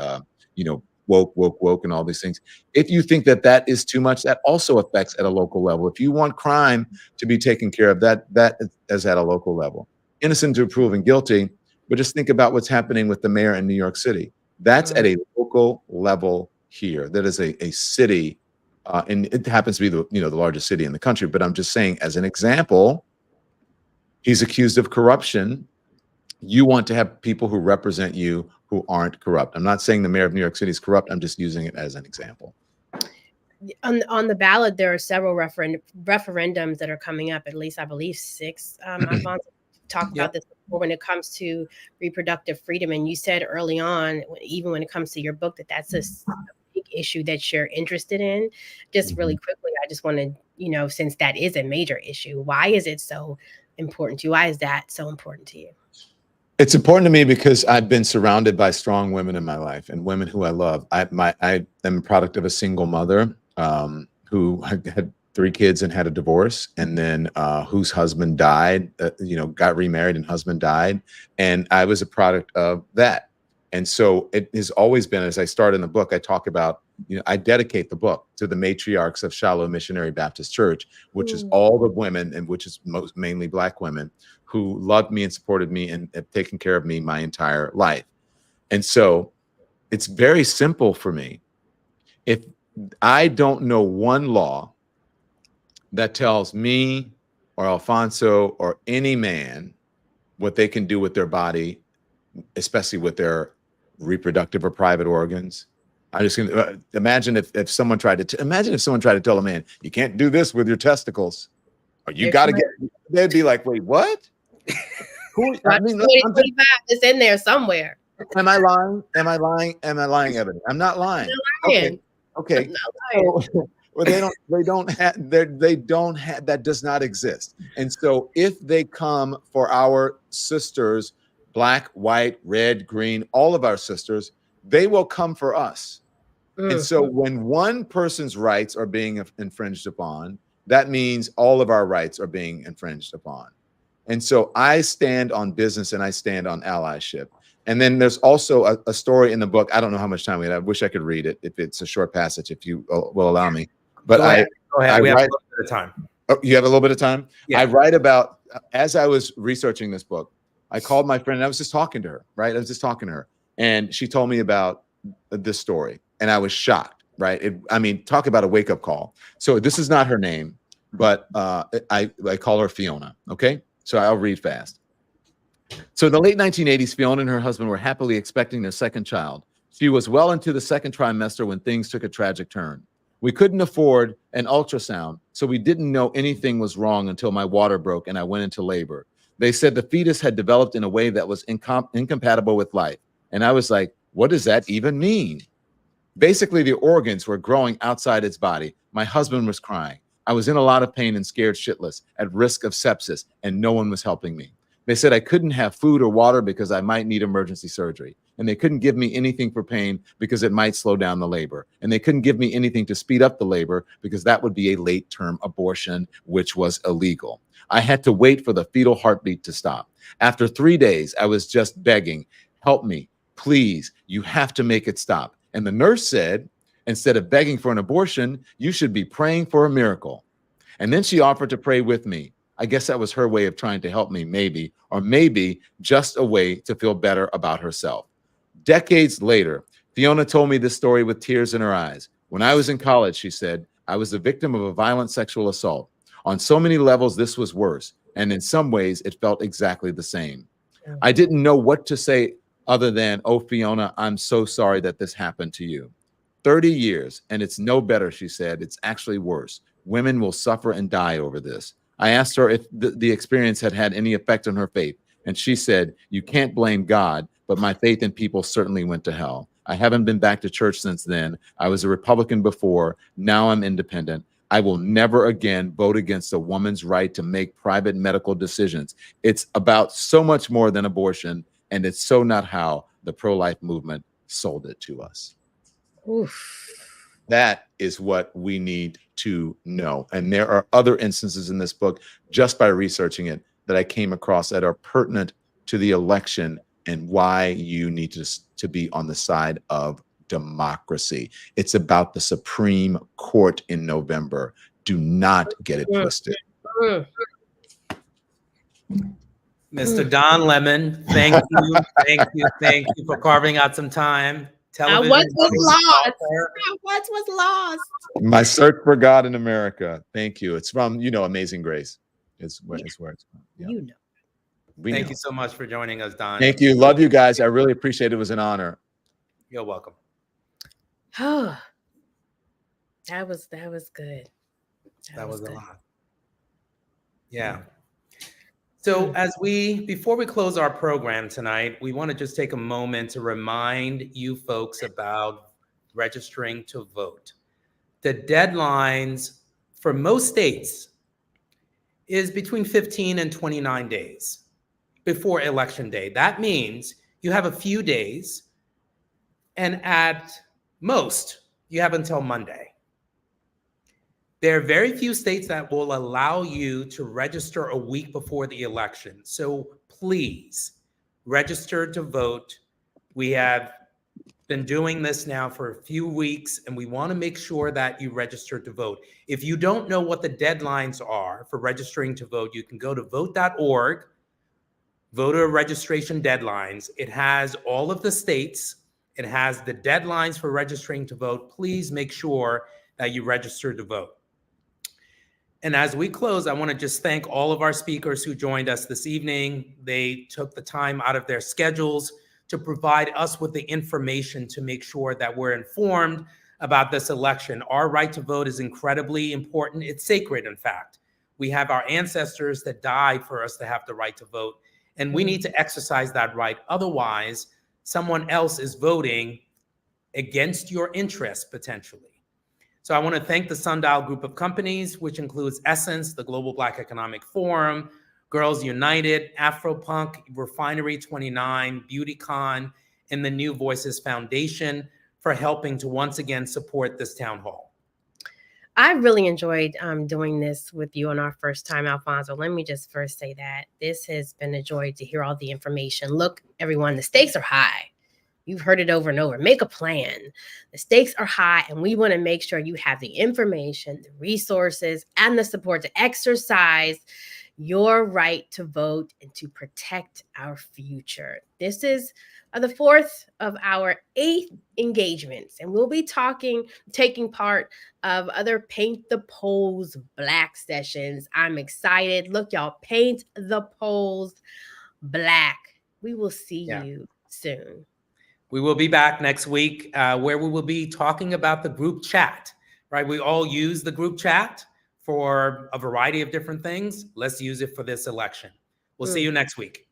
woke, and all these things. If you think that that is too much, that also affects at a local level. If you want crime to be taken care of, that is at a local level. Innocent to proven guilty, but just think about what's happening with the mayor in New York City. That's at a local level here. That is a city, and it happens to be the largest city in the country. But I'm just saying, as an example, he's accused of corruption. You want to have people who represent you who aren't corrupt. I'm not saying the mayor of New York City is corrupt. I'm just using it as an example. On the ballot, there are several referendums that are coming up. At least I believe 6. I've talked about this before when it comes to reproductive freedom. And you said early on, even when it comes to your book, that's a big issue that you're interested in. Just really quickly, I just want to, since that is a major issue, why is it so important to you? Why is that so important to you? It's important to me because I've been surrounded by strong women in my life and women who I love. I am a product of a single mother who had 3 kids and had a divorce, and then whose husband died, got remarried and husband died. And I was a product of that. And so it has always been, as I start in the book, I talk about, I dedicate the book to the matriarchs of Shiloh Missionary Baptist Church, which is all the women, and which is mainly Black women, who loved me and supported me and have taken care of me my entire life. And so it's very simple for me. If I don't know one law that tells me or Alfonso or any man what they can do with their body, especially with their reproductive or private organs, I'm just going to imagine if someone tried to tell a man, you can't do this with your testicles, or you got to get, they'd be like, wait, what? I mean, 25 is in there somewhere. Am I lying? Am I lying, Ebony? I'm not lying. Okay. So, well, they don't have, that does not exist. And so if they come for our sisters, Black, white, red, green, all of our sisters, they will come for us. And so when one person's rights are being infringed upon, that means all of our rights are being infringed upon. And so I stand on business and I stand on allyship. And then there's also a story in the book. I don't know how much time we have. I wish I could read it if it's a short passage, if you will allow me. But Go ahead. We have a little bit of time. Oh, you have a little bit of time? Yeah. I write about, as I was researching this book, I called my friend and I was just talking to her, right? I was just talking to her. And she told me about this story. And I was shocked, right? Talk about a wake-up call. So this is not her name, but I call her Fiona, okay? So I'll read fast. So in the late 1980s, Fiona and her husband were happily expecting their second child. She was well into the second trimester when things took a tragic turn. We couldn't afford an ultrasound, so we didn't know anything was wrong until my water broke and I went into labor. They said the fetus had developed in a way that was incompatible with life. And I was like, what does that even mean? Basically, the organs were growing outside its body. My husband was crying. I was in a lot of pain and scared shitless, at risk of sepsis, and no one was helping me. They said I couldn't have food or water because I might need emergency surgery. And they couldn't give me anything for pain because it might slow down the labor. And they couldn't give me anything to speed up the labor because that would be a late-term abortion, which was illegal. I had to wait for the fetal heartbeat to stop. After 3 days, I was just begging, help me, please, you have to make it stop. And the nurse said, instead of begging for an abortion, you should be praying for a miracle. And then she offered to pray with me. I guess that was her way of trying to help me, maybe, or maybe just a way to feel better about herself. Decades later, Fiona told me this story with tears in her eyes. When I was in college, she said, I was the victim of a violent sexual assault. On so many levels, this was worse. And in some ways, it felt exactly the same. I didn't know what to say other than, oh, Fiona, I'm so sorry that this happened to you. 30 years, and it's no better, she said. It's actually worse. Women will suffer and die over this. I asked her if the experience had had any effect on her faith, and she said, you can't blame God, but my faith in people certainly went to hell. I haven't been back to church since then. I was a Republican before. Now I'm independent. I will never again vote against a woman's right to make private medical decisions. It's about so much more than abortion, and it's so not how the pro-life movement sold it to us. Oof. That is what we need to know. And there are other instances in this book, just by researching it, that I came across that are pertinent to the election and why you need to be on the side of democracy. It's about the Supreme Court in November. Do not get it twisted. Mr. Don Lemon, thank you, thank you for carving out some time. I Television once was lost. author. I once was lost. My Search for God in America. Thank you. It's from, Amazing Grace. It's where it's from. Yeah. You know. Thank you so much for joining us, Don. Thank you. Love you guys. I really appreciate it. It was an honor. You're welcome. Oh, that was good. That was good. a lot. Yeah. So before we close our program tonight, we want to just take a moment to remind you folks about registering to vote. The deadlines for most states is between 15 and 29 days before Election Day. That means you have a few days, and at most, you have until Monday. There are very few states that will allow you to register a week before the election. So please register to vote. We have been doing this now for a few weeks, and we want to make sure that you register to vote. If you don't know what the deadlines are for registering to vote, you can go to vote.org, voter registration deadlines. It has all of the states. It has the deadlines for registering to vote. Please make sure that you register to vote. And as we close, I want to just thank all of our speakers who joined us this evening. They took the time out of their schedules to provide us with the information to make sure that we're informed about this election. Our right to vote is incredibly important. It's sacred, in fact. We have our ancestors that died for us to have the right to vote, and we need to exercise that right. Otherwise, someone else is voting against your interests, potentially. So I want to thank the Sundial Group of Companies, which includes Essence, the Global Black Economic Forum, Girls United, Afropunk, Refinery 29, BeautyCon, and the New Voices Foundation for helping to once again support this town hall. I really enjoyed doing this with you on our first time, Alfonso. Let me just first say that this has been a joy to hear all the information. Look, everyone, the stakes are high. You've heard it over and over. Make a plan. The stakes are high, and we want to make sure you have the information, the resources, and the support to exercise your right to vote and to protect our future. This is the fourth of our 8 engagements, and we'll be taking part of other Paint the Polls Black sessions. I'm excited. Look, y'all, paint the polls black. We will see you soon. We will be back next week where we will be talking about the group chat, right? We all use the group chat for a variety of different things. Let's use it for this election. We'll see you next week.